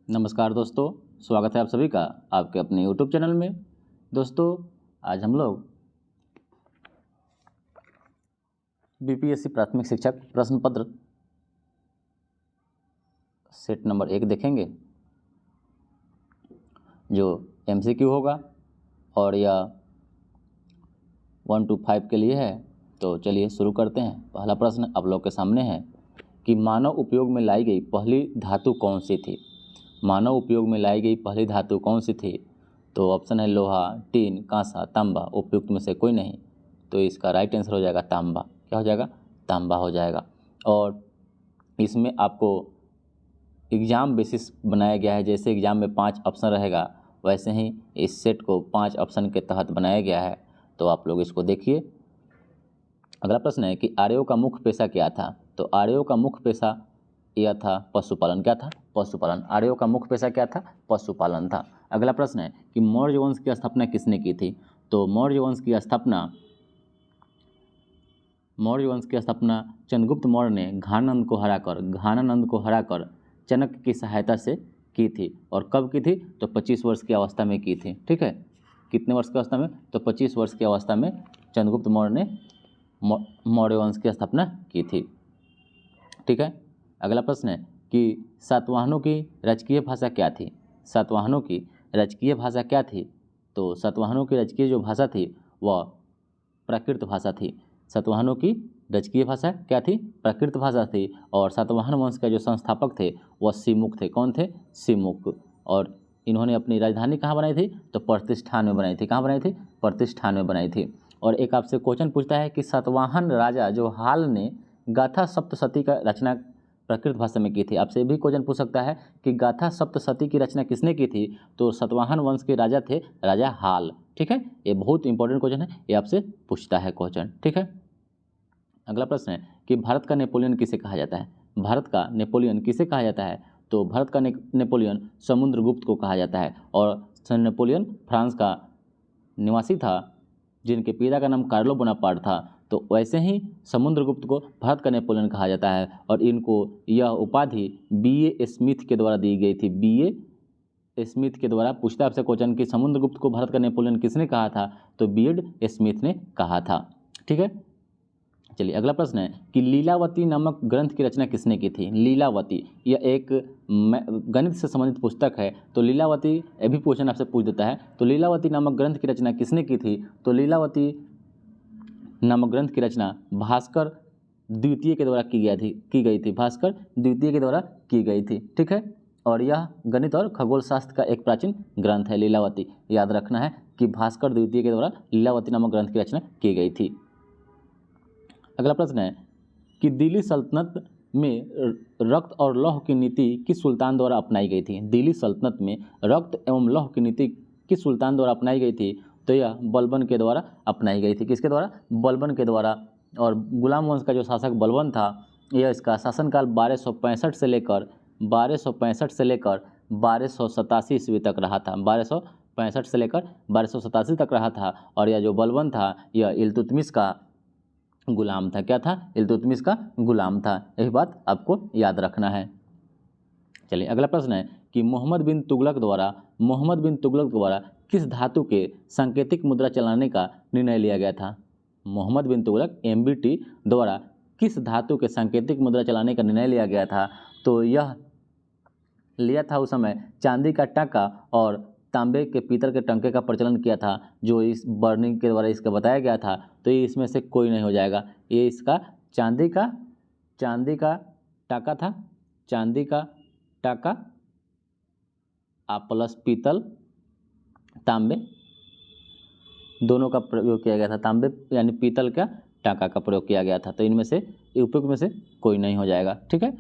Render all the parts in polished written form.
नमस्कार दोस्तों, स्वागत है आप सभी का आपके अपने YouTube चैनल में। दोस्तों, आज हम लोग बीपीएससी प्राथमिक शिक्षक प्रश्न पत्र सेट नंबर 1 देखेंगे, जो MCQ होगा और यह 1 to 5 के लिए है। तो चलिए शुरू करते हैं। पहला प्रश्न आप लोग के सामने है कि मानव उपयोग में लाई गई पहली धातु कौन सी थी। मानव उपयोग में लाई गई पहली धातु कौन सी थी? तो ऑप्शन है लोहा, टीन, कांसा, तांबा। उपयुक्त में से कोई नहीं, तो इसका राइट आंसर हो जाएगा तांबा। क्या हो जाएगा? तांबा हो जाएगा। और इसमें आपको एग्ज़ाम बेसिस बनाया गया है। जैसे एग्ज़ाम में 5 ऑप्शन रहेगा, वैसे ही इस सेट को 5 ऑप्शन के तहत बनाया गया है। तो आप लोग इसको देखिए। अगला प्रश्न है कि आर्यों का मुख्य पेशा क्या था? तो आर्यों का मुख्य पेशा यह था पशुपालन। क्या था? पशुपालन। आर्यों का मुख्य पेशा क्या था? पशुपालन था। अगला प्रश्न है कि मौर्य वंश की स्थापना किसने की थी? तो मौर्य वंश की स्थापना चंद्रगुप्त मौर्य ने घानानंद को हराकर चाणक्य की सहायता से की थी। और कब की थी? तो 25 वर्ष की अवस्था में की थी। ठीक है, कितने वर्ष की अवस्था में? तो 25 वर्ष की अवस्था में चंद्रगुप्त मौर्य ने मौर्य वंश की स्थापना की थी। ठीक है। अगला प्रश्न है कि सातवाहनों की राजकीय भाषा क्या थी? सातवाहनों की राजकीय भाषा क्या थी? तो सातवाहनों की राजकीय जो भाषा थी वह प्राकृत भाषा थी। सातवाहनों की राजकीय भाषा क्या थी? प्राकृत भाषा थी। और सातवाहन वंश का जो संस्थापक थे वह सिमुक थे। कौन थे? सिमुक। और इन्होंने अपनी राजधानी कहाँ बनाई थी? तो प्रतिष्ठान में बनाई थी। कहाँ बनाई थी? प्रतिष्ठान में बनाई थी। और एक आपसे क्वेश्चन पूछता है कि सातवाहन राजा जो हाल ने गाथा सप्तशती का रचना प्राकृत भाषा में की थी। आपसे ये भी क्वेश्चन पूछ सकता है कि गाथा सप्तशती की रचना किसने की थी? तो सातवाहन वंश के राजा थे राजा हाल। ठीक है, ये बहुत इंपॉर्टेंट क्वेश्चन है, ये आपसे पूछता है क्वेश्चन। ठीक है। अगला प्रश्न है कि भारत का नेपोलियन किसे कहा जाता है? भारत का नेपोलियन किसे कहा जाता है? तो भारत का नेपोलियन समुद्रगुप्त को कहा जाता है। और नेपोलियन फ्रांस का निवासी था, जिनके पिता का नाम कार्लो बोनापार्ट था। तो वैसे ही समुद्रगुप्त को भारत का नेपोलियन कहा जाता है। और इनको यह उपाधि B.A. स्मिथ के द्वारा दी गई थी। B.A. स्मिथ के द्वारा। पूछता है आपसे क्वेश्चन कि समुद्रगुप्त को भारत का नेपोलियन किसने कहा था? तो B.A. स्मिथ ने कहा था। ठीक है। चलिए अगला प्रश्न है कि लीलावती नामक ग्रंथ की रचना किसने की थी? लीलावती यह एक गणित से संबंधित पुस्तक है। तो लीलावती, ये भी क्वेश्चन आपसे पूछ देता है, तो लीलावती नामक ग्रंथ की रचना किसने की थी? तो लीलावती नामक ग्रंथ की रचना भास्कर द्वितीय के द्वारा की गई थी। भास्कर द्वितीय के द्वारा की गई थी। ठीक है। और यह गणित और खगोल शास्त्र का एक प्राचीन ग्रंथ है लीलावती। याद रखना है कि भास्कर द्वितीय के द्वारा लीलावती नामक ग्रंथ की रचना की गई थी। अगला प्रश्न है कि दिल्ली सल्तनत में रक्त और लौह की नीति किस सुल्तान द्वारा अपनाई गई थी? दिल्ली सल्तनत में रक्त एवं लौह की नीति किस सुल्तान द्वारा अपनाई गई थी? तो यह बलबन के द्वारा अपनाई गई थी। किसके द्वारा? बलबन के द्वारा। और गुलाम वंश का जो शासक बलबन था, यह इसका शासनकाल 1265 से लेकर 1287 ईस्वी तक रहा था। 1265 से लेकर 1287 तक रहा था। और यह जो बलबन था यह इल्तुतमिश का गुलाम था। क्या था? इल्तुतमिश का गुलाम था। यही बात आपको याद रखना है। चलिए अगला प्रश्न है कि मोहम्मद बिन तुगलक द्वारा किस धातु के सांकेतिक मुद्रा चलाने का निर्णय लिया गया था? मोहम्मद बिन तुगलक MBT द्वारा किस धातु के सांकेतिक मुद्रा चलाने का निर्णय लिया गया था? तो यह लिया था उस समय चांदी का टाका और तांबे के पीतल के टंके का प्रचलन किया था, जो इस बर्निंग के द्वारा इसका बताया गया था। तो ये इसमें से कोई नहीं हो जाएगा। ये इसका चांदी का टाका था। चांदी का टाका प्लस पीतल तांबे दोनों का प्रयोग किया गया था। तांबे यानी पीतल का टाका का प्रयोग किया गया था। तो इनमें से उपयुक्त में से कोई नहीं हो जाएगा। ठीक है।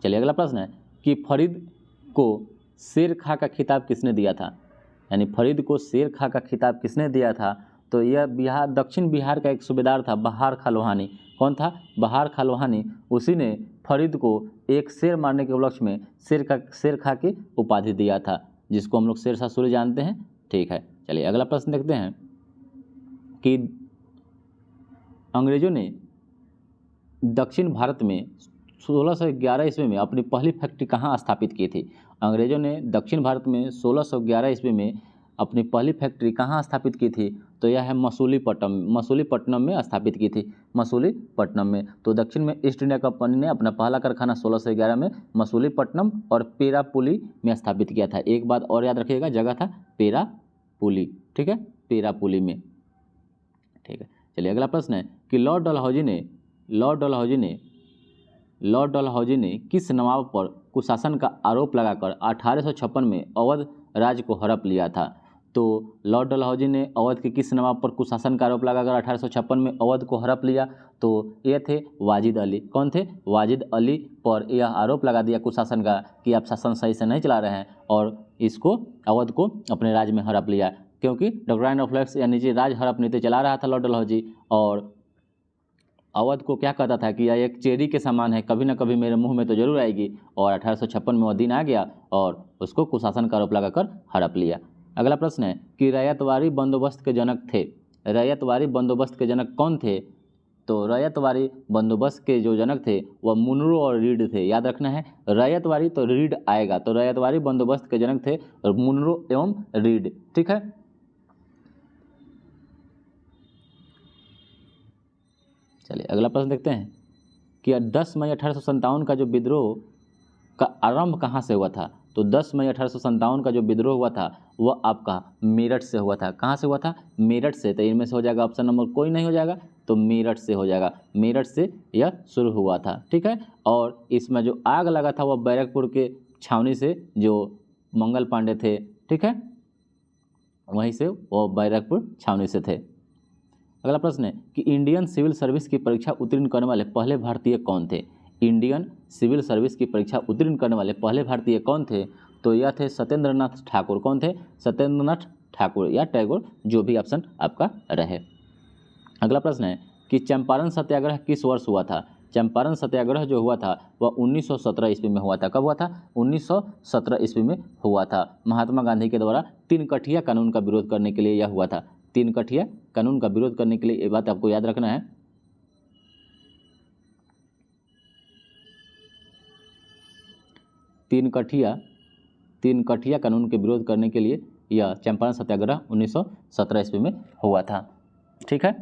चलिए अगला प्रश्न है कि फरीद को शेर खां का खिताब किसने दिया था? यानी फरीद को शेर खां का खिताब किसने दिया था? तो यह दक्षिण बिहार का एक सूबेदार था, बहार खां लोहानी। कौन था? बहार खां लोहानी। उसी ने फरीद को एक शेर मारने के उपलक्ष्य में शेर खां की उपाधि दिया था, जिसको हम लोग शेरशाह सूरी जानते हैं। ठीक है। चलिए अगला प्रश्न देखते हैं कि अंग्रेजों ने दक्षिण भारत में 1611 ईस्वी में अपनी पहली फैक्ट्री कहाँ स्थापित की थी? अंग्रेजों ने दक्षिण भारत में 1611 ईस्वी में अपनी पहली फैक्ट्री कहाँ स्थापित की थी? तो यह है मसूलीपट्टनम में स्थापित की थी, मसूलीपट्टनम में। तो दक्षिण में ईस्ट इंडिया कंपनी ने अपना पहला कारखाना 1611 में मसूलीपट्टनम और पेरापुली में स्थापित किया था। एक बात और याद रखिएगा, जगह था पेरापुली, ठीक है, पेरापुली में, ठीक है। चलिए अगला प्रश्न है कि लॉर्ड डलहौजी ने किस नवाब पर कुशासन का आरोप लगाकर 1856 में अवध राज्य को हड़प लिया था? तो लॉर्ड डलहौजी ने अवध के किस नवाब पर कुशासन का आरोप लगाकर 1856 में अवध को हड़प लिया? तो ये थे वाजिद अली। कौन थे? वाजिद अली पर यह आरोप लगा दिया कुशासन का कि आप शासन सही से नहीं चला रहे हैं और इसको अवध को अपने राज्य में हड़प लिया, क्योंकि डॉक्ट्राइन ऑफ लैक्स यानी कि राज हड़प नीति चला रहा था लॉर्ड डलहौजी, और अवध को क्या कहता था कि यह एक चेरी के समान है, कभी ना कभी मेरे मुंह में तो जरूर आएगी, और 1856 में वह दिन आ गया और उसको कुशासन का आरोप लगाकर हड़प लिया। अगला प्रश्न है कि रैयतवारी बंदोबस्त के जनक थे। रैयतवारी बंदोबस्त के जनक कौन थे? तो रैयतवारी बंदोबस्त के जो जनक थे वह मुनरो और रीड थे। याद रखना है, रैयतवारी तो रीड आएगा, तो रैयतवारी बंदोबस्त के जनक थे मुनरो एवं रीड, ठीक है। चलिए अगला प्रश्न देखते हैं कि 10 मई 1857 का जो विद्रोह का आरंभ कहाँ से हुआ था? तो 10 मई 1857 का जो विद्रोह हुआ था वह आपका मेरठ से हुआ था। कहाँ से हुआ था? मेरठ से। तो इनमें से हो जाएगा ऑप्शन नंबर कोई नहीं हो जाएगा, तो मेरठ से हो जाएगा, मेरठ से यह शुरू हुआ था, ठीक है। और इसमें जो आग लगा था वह बैरकपुर के छावनी से, जो मंगल पांडे थे, ठीक है, वहीं से वो बैरकपुर छावनी से थे। अगला प्रश्न है कि इंडियन सिविल सर्विस की परीक्षा उत्तीर्ण करने वाले पहले भारतीय कौन थे? इंडियन सिविल सर्विस की परीक्षा उत्तीर्ण करने वाले पहले भारतीय कौन थे? तो यह थे सत्येंद्र नाथ ठाकुर। कौन थे? सत्येंद्र नाथ ठाकुर या टैगोर, जो भी ऑप्शन आपका रहे। अगला प्रश्न है कि चंपारण सत्याग्रह किस वर्ष हुआ था? चंपारण सत्याग्रह जो हुआ था वह 1917 ईस्वी में हुआ था। कब हुआ था? 1917 ईस्वी में हुआ था। महात्मा गांधी के द्वारा 3 कठिया कानून का विरोध करने के लिए यह हुआ था। 3 कठिया कानून का विरोध करने के लिए, ये बात आपको याद रखना है। 3 कठिया कानून के विरोध करने के लिए यह चंपारण सत्याग्रह 1917 ईस्वी में हुआ था, ठीक है।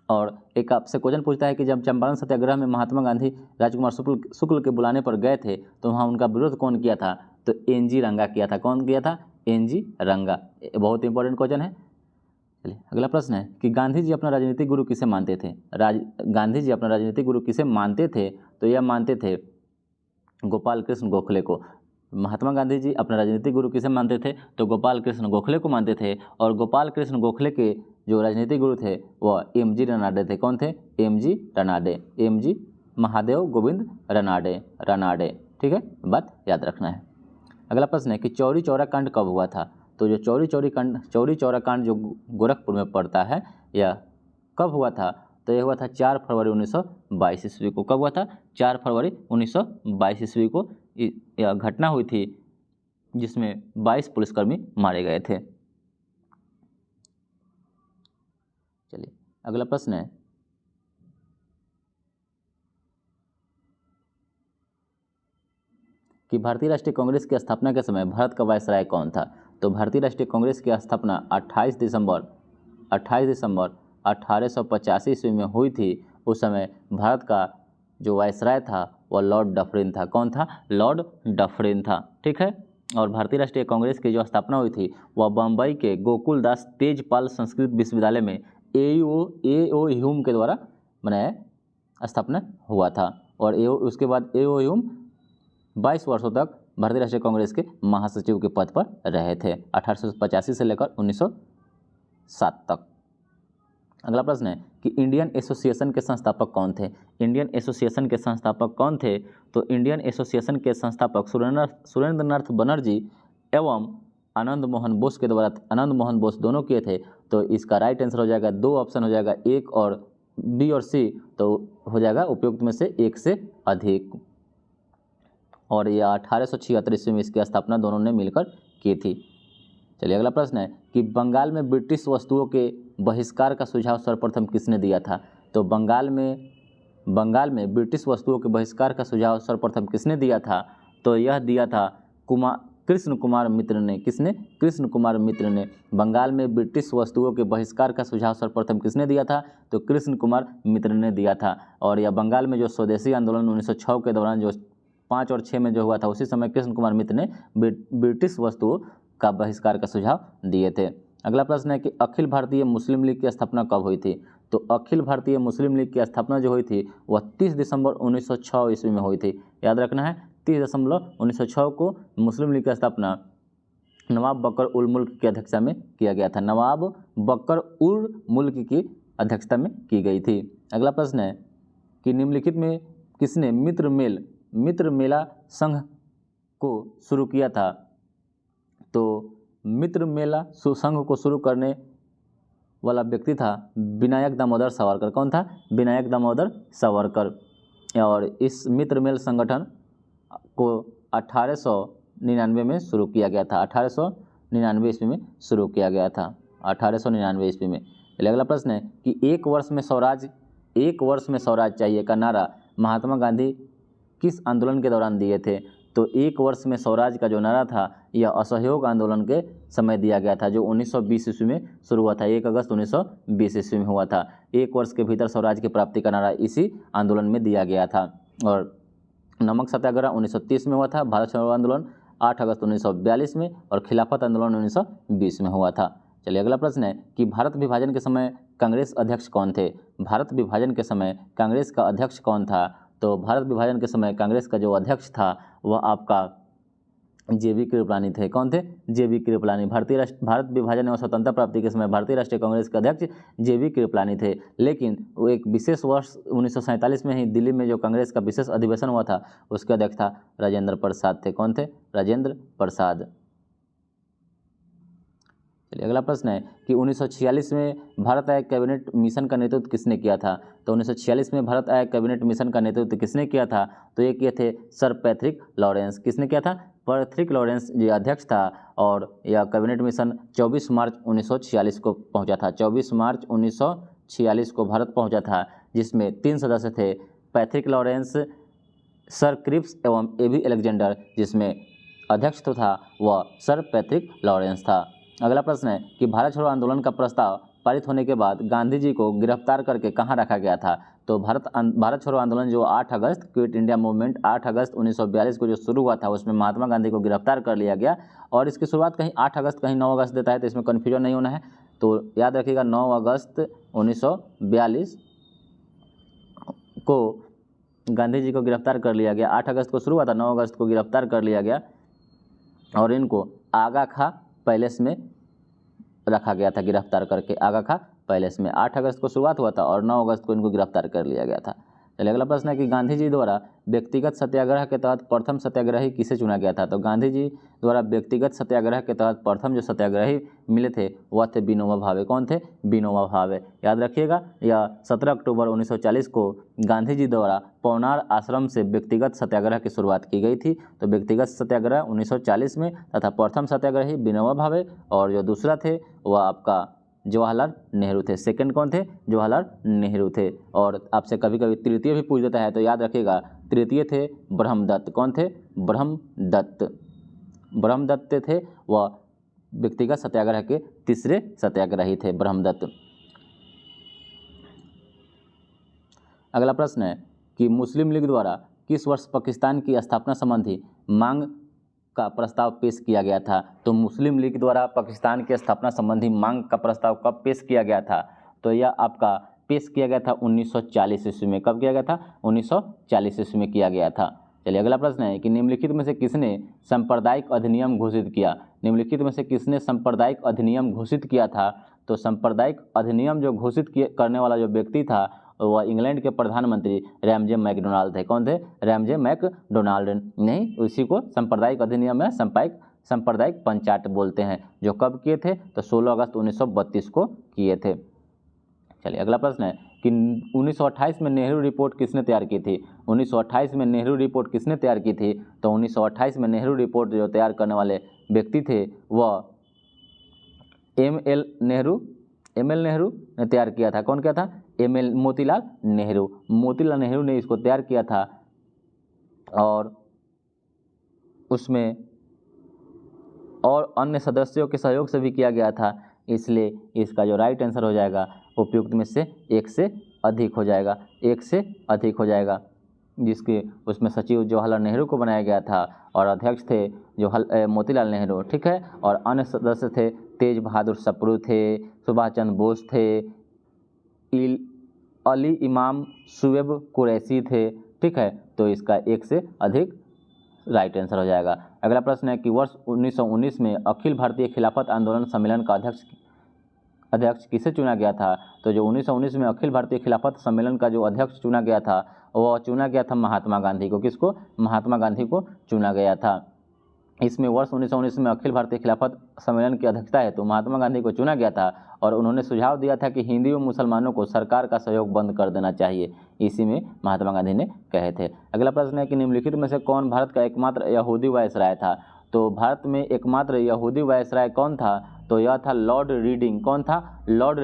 और एक आपसे क्वेश्चन पूछता है कि जब चंपारण सत्याग्रह में महात्मा गांधी राजकुमार शुक्ल के बुलाने पर गए थे तो वहाँ उनका विरोध कौन किया था? तो एनजी रंगा किया था। कौन किया था? एनजी रंगा। बहुत इंपॉर्टेंट क्वेश्चन है। चलिए अगला प्रश्न है कि गांधी जी अपना राजनीतिक गुरु किसे मानते थे? गांधी जी अपना राजनीतिक गुरु किसे मानते थे? तो यह मानते थे गोपाल कृष्ण गोखले को। महात्मा गांधी जी अपना राजनीतिक गुरु किसे मानते थे? तो गोपाल कृष्ण गोखले को मानते थे। और गोपाल कृष्ण गोखले के जो राजनीतिक गुरु थे वह एमजी रनाडे थे। कौन थे? एमजी रनाडे, एमजी महादेव गोविंद रनाडे, ठीक है, बात याद रखना है। अगला प्रश्न है कि चौरी चौरा कांड कब हुआ था? तो जो चौरी चौरा कांड जो गोरखपुर में पड़ता है, यह कब हुआ था? तो यह हुआ था 4 फरवरी 1922 ईस्वी को। कब हुआ था? 4 फरवरी 1922 ईस्वी को यह घटना हुई थी जिसमें 22 पुलिसकर्मी मारे गए थे। चलिए अगला प्रश्न है कि भारतीय राष्ट्रीय कांग्रेस की स्थापना के समय भारत का वायसराय कौन था? तो भारतीय राष्ट्रीय कांग्रेस की स्थापना 28 दिसंबर 1885 ईस्वी में हुई थी। उस समय भारत का जो वायसराय था वह लॉर्ड डफरिन था। कौन था? लॉर्ड डफरिन था, ठीक है। और भारतीय राष्ट्रीय कांग्रेस की जो स्थापना हुई थी वह बम्बई के गोकुलदास तेजपाल संस्कृत विश्वविद्यालय में ए.ओ. ह्यूम के द्वारा बनाया स्थापना हुआ था। और उसके बाद ए.ओ. ह्यूम 22 वर्षों तक भारतीय राष्ट्रीय कांग्रेस के महासचिव के पद पर रहे थे, 1885 से लेकर 1907 तक। अगला प्रश्न है कि इंडियन एसोसिएशन के संस्थापक कौन थे? इंडियन एसोसिएशन के संस्थापक कौन थे? तो इंडियन एसोसिएशन के संस्थापक सुरेंद्रनाथ बनर्जी एवं आनंद मोहन बोस के द्वारा, आनंद मोहन बोस दोनों किए थे। तो इसका राइट आंसर हो जाएगा, 2 ऑप्शन हो जाएगा, एक और बी और सी, तो हो जाएगा उपयुक्त में से एक से अधिक। और यह 1876 ईस्वी में इसकी स्थापना दोनों ने मिलकर की थी। चलिए अगला प्रश्न है कि बंगाल में ब्रिटिश वस्तुओं के बहिष्कार का सुझाव सर्वप्रथम किसने दिया था? तो बंगाल में बंगाल में ब्रिटिश वस्तुओं के बहिष्कार का सुझाव सर्वप्रथम किसने दिया था? तो यह दिया था कृष्ण कुमार मित्र ने। किसने? कृष्ण कुमार मित्र ने। बंगाल में ब्रिटिश वस्तुओं के बहिष्कार का सुझाव सर्वप्रथम किसने दिया था? तो कृष्ण कुमार मित्र ने दिया था। और यह बंगाल में जो स्वदेशी आंदोलन 1906 के दौरान जो 5 और 6 में जो हुआ था, उसी समय कृष्ण कुमार मित्र ने ब्रिटिश वस्तुओं का बहिष्कार का सुझाव दिए थे। अगला प्रश्न है कि अखिल भारतीय मुस्लिम लीग की स्थापना कब हुई थी? तो अखिल भारतीय मुस्लिम लीग की स्थापना जो हुई थी वह 30 दिसंबर 1906 ईस्वी में हुई थी। याद रखना है, 30 दिसंबर 1906 को मुस्लिम लीग की स्थापना नवाब बकर उल मुल्क की अध्यक्षता में किया गया था। नवाब बकर उल मुल्क की अध्यक्षता में की गई थी। अगला प्रश्न है कि निम्नलिखित में किसने मित्र मेला संघ को शुरू किया था? तो मित्र मेला संघ को शुरू करने वाला व्यक्ति था विनायक दामोदर सावरकर। कौन था? विनायक दामोदर सावरकर। और इस मित्र मेल संगठन को 1899 में शुरू किया गया था। 1899 ईस्वी में शुरू किया गया था। 1899 ईस्वी में। चलिए अगला प्रश्न है कि एक वर्ष में स्वराज चाहिए का नारा महात्मा गांधी किस आंदोलन के दौरान दिए थे? तो एक वर्ष में स्वराज का जो नारा था यह असहयोग आंदोलन के समय दिया गया था, जो 1920 ईस्वी में शुरू हुआ था। 1 अगस्त 1920 ईस्वी में हुआ था। एक वर्ष के भीतर स्वराज की प्राप्ति का नारा इसी आंदोलन में दिया गया था। और नमक सत्याग्रह 1930 में हुआ था। भारत छोड़ो आंदोलन 8 अगस्त 1942 में और खिलाफत आंदोलन 1920 में हुआ था। चलिए अगला प्रश्न है कि भारत विभाजन के समय कांग्रेस अध्यक्ष कौन थे? भारत विभाजन के समय कांग्रेस का अध्यक्ष कौन था? तो भारत विभाजन के समय कांग्रेस का जो अध्यक्ष था वह आपका JB कृपलानी थे। कौन थे? JB कृपलानी। भारत विभाजन एवं स्वतंत्रता प्राप्ति के समय भारतीय राष्ट्रीय कांग्रेस के अध्यक्ष JB कृपलानी थे। लेकिन वो एक विशेष वर्ष 1947 में ही दिल्ली में जो कांग्रेस का विशेष अधिवेशन हुआ था उसके अध्यक्ष था राजेंद्र प्रसाद थे। कौन थे? राजेंद्र प्रसाद। चलिए अगला प्रश्न है कि 1946 में भारत आय कैबिनेट मिशन का नेतृत्व किसने किया था? तो 1946 में भारत आय कैबिनेट मिशन का नेतृत्व किसने किया था? तो ये किए थे सर पैट्रिक लॉरेंस। किसने किया था? पैट्रिक लॉरेंस जी अध्यक्ष था। और यह कैबिनेट मिशन 24 मार्च 1946 को पहुंचा था। 24 मार्च 1946 को भारत पहुंचा था, जिसमें 3 सदस्य थे, पैट्रिक लॉरेंस, सर क्रिप्स एवं AB अलेक्जेंडर, जिसमें अध्यक्ष तो था वह सर पैट्रिक लॉरेंस था। अगला प्रश्न है कि भारत छोड़ो आंदोलन का प्रस्ताव पारित होने के बाद गांधी जी को गिरफ्तार करके कहाँ रखा गया था? तो भारत छोड़ो आंदोलन जो 8 अगस्त क्विट इंडिया मूवमेंट 8 अगस्त 1942 को जो शुरू हुआ था उसमें महात्मा गांधी को गिरफ्तार कर लिया गया। और इसकी शुरुआत कहीं 8 अगस्त कहीं 9 अगस्त देता है, तो इसमें कन्फ्यूजन नहीं होना है। तो याद रखिएगा 9 अगस्त 1942 को गांधी जी को गिरफ्तार कर लिया गया। 8 अगस्त को शुरू हुआ था, 9 अगस्त को गिरफ्तार कर लिया गया और इनको आगा खां पैलेस में रखा गया था। गिरफ्तार करके आगा खां पैलेस में 8 अगस्त को शुरुआत हुआ था और 9 अगस्त को इनको गिरफ्तार कर लिया गया था। चलिए अगला प्रश्न है कि गांधी जी द्वारा व्यक्तिगत सत्याग्रह के तहत प्रथम सत्याग्रही किसे चुना गया था? तो गांधी जी द्वारा व्यक्तिगत सत्याग्रह के तहत प्रथम जो सत्याग्रही मिले थे वह थे विनोबा भावे। कौन थे? विनोबा भावे। याद रखिएगा, यह 17 अक्टूबर 1940 को गांधी जी द्वारा पौनार आश्रम से व्यक्तिगत सत्याग्रह की शुरुआत की गई थी। तो व्यक्तिगत सत्याग्रह 1940 में तथा प्रथम सत्याग्रही विनोबा भावे और जो दूसरा थे वह आपका जवाहरलाल नेहरू थे। सेकंड कौन थे? जवाहरलाल नेहरू थे। और आपसे कभी कभी तृतीय भी पूछ देता है, तो याद रखिएगा तृतीय थे ब्रह्मदत्त। कौन थे? ब्रह्मदत्त। ब्रह्मदत्त थे, वह व्यक्तिगत सत्याग्रह के तीसरे सत्याग्रही थे ब्रह्मदत्त। अगला प्रश्न है कि मुस्लिम लीग द्वारा किस वर्ष पाकिस्तान की स्थापना संबंधी मांग का प्रस्ताव पेश किया गया था? तो मुस्लिम लीग द्वारा पाकिस्तान की स्थापना संबंधी मांग का प्रस्ताव कब पेश किया गया था? तो यह आपका पेश किया गया था 1940 ईस्वी में। कब किया गया था? 1940 ईस्वी में किया गया था। चलिए अगला प्रश्न है कि निम्नलिखित में से किसने सांप्रदायिक अधिनियम घोषित किया? निम्नलिखित में से किसने सांप्रदायिक अधिनियम घोषित किया था? तो सांप्रदायिक अधिनियम जो घोषित करने वाला जो व्यक्ति था वह इंग्लैंड के प्रधानमंत्री रैमजे मैकडोनाल्ड थे। कौन थे? Ramsay MacDonald. नहीं, उसी को सांप्रदायिक अधिनियम में सांप्रदायिक पंचायत बोलते हैं, जो कब किए थे? तो 16 अगस्त 1932 को किए थे। चलिए अगला प्रश्न है कि 1928 में नेहरू रिपोर्ट किसने तैयार की थी? 1928 में नेहरू रिपोर्ट किसने तैयार की थी? तो 1928 में नेहरू रिपोर्ट जो तैयार करने वाले व्यक्ति थे वह एम एल नेहरू ने तैयार किया था। कौन किया था? मोतीलाल नेहरू ने इसको तैयार किया था और उसमें और अन्य सदस्यों के सहयोग से भी किया गया था, इसलिए इसका जो राइट आंसर हो जाएगा उपयुक्त में से एक से अधिक हो जाएगा, एक से अधिक हो जाएगा, जिसके उसमें सचिव जवाहरलाल नेहरू को बनाया गया था और अध्यक्ष थे जो मोतीलाल नेहरू, ठीक है। और अन्य सदस्य थे तेज बहादुर सप्रू थे, सुभाष चंद्र बोस थे, अली इमाम शुएब कुरैशी थे, ठीक है। तो इसका एक से अधिक राइट आंसर हो जाएगा। अगला प्रश्न है कि वर्ष 1919 में अखिल भारतीय खिलाफत आंदोलन सम्मेलन का अध्यक्ष किसे चुना गया था? तो जो 1919 में अखिल भारतीय खिलाफत सम्मेलन का जो अध्यक्ष चुना गया था वह चुना गया था महात्मा गांधी को। किसको? महात्मा गांधी को चुना गया था। इसमें वर्ष 1919 में अखिल भारतीय खिलाफत सम्मेलन की अध्यक्षता है तो महात्मा गांधी को चुना गया था और उन्होंने सुझाव दिया था कि हिंदू व मुसलमानों को सरकार का सहयोग बंद कर देना चाहिए, इसी में महात्मा गांधी ने कहे थे। अगला प्रश्न है कि निम्नलिखित में से कौन भारत का एकमात्र यहूदी वायसराय था? तो भारत में एकमात्र यहूदी वायसराय कौन था? तो यह था लॉर्ड रीडिंग। कौन था? लॉर्ड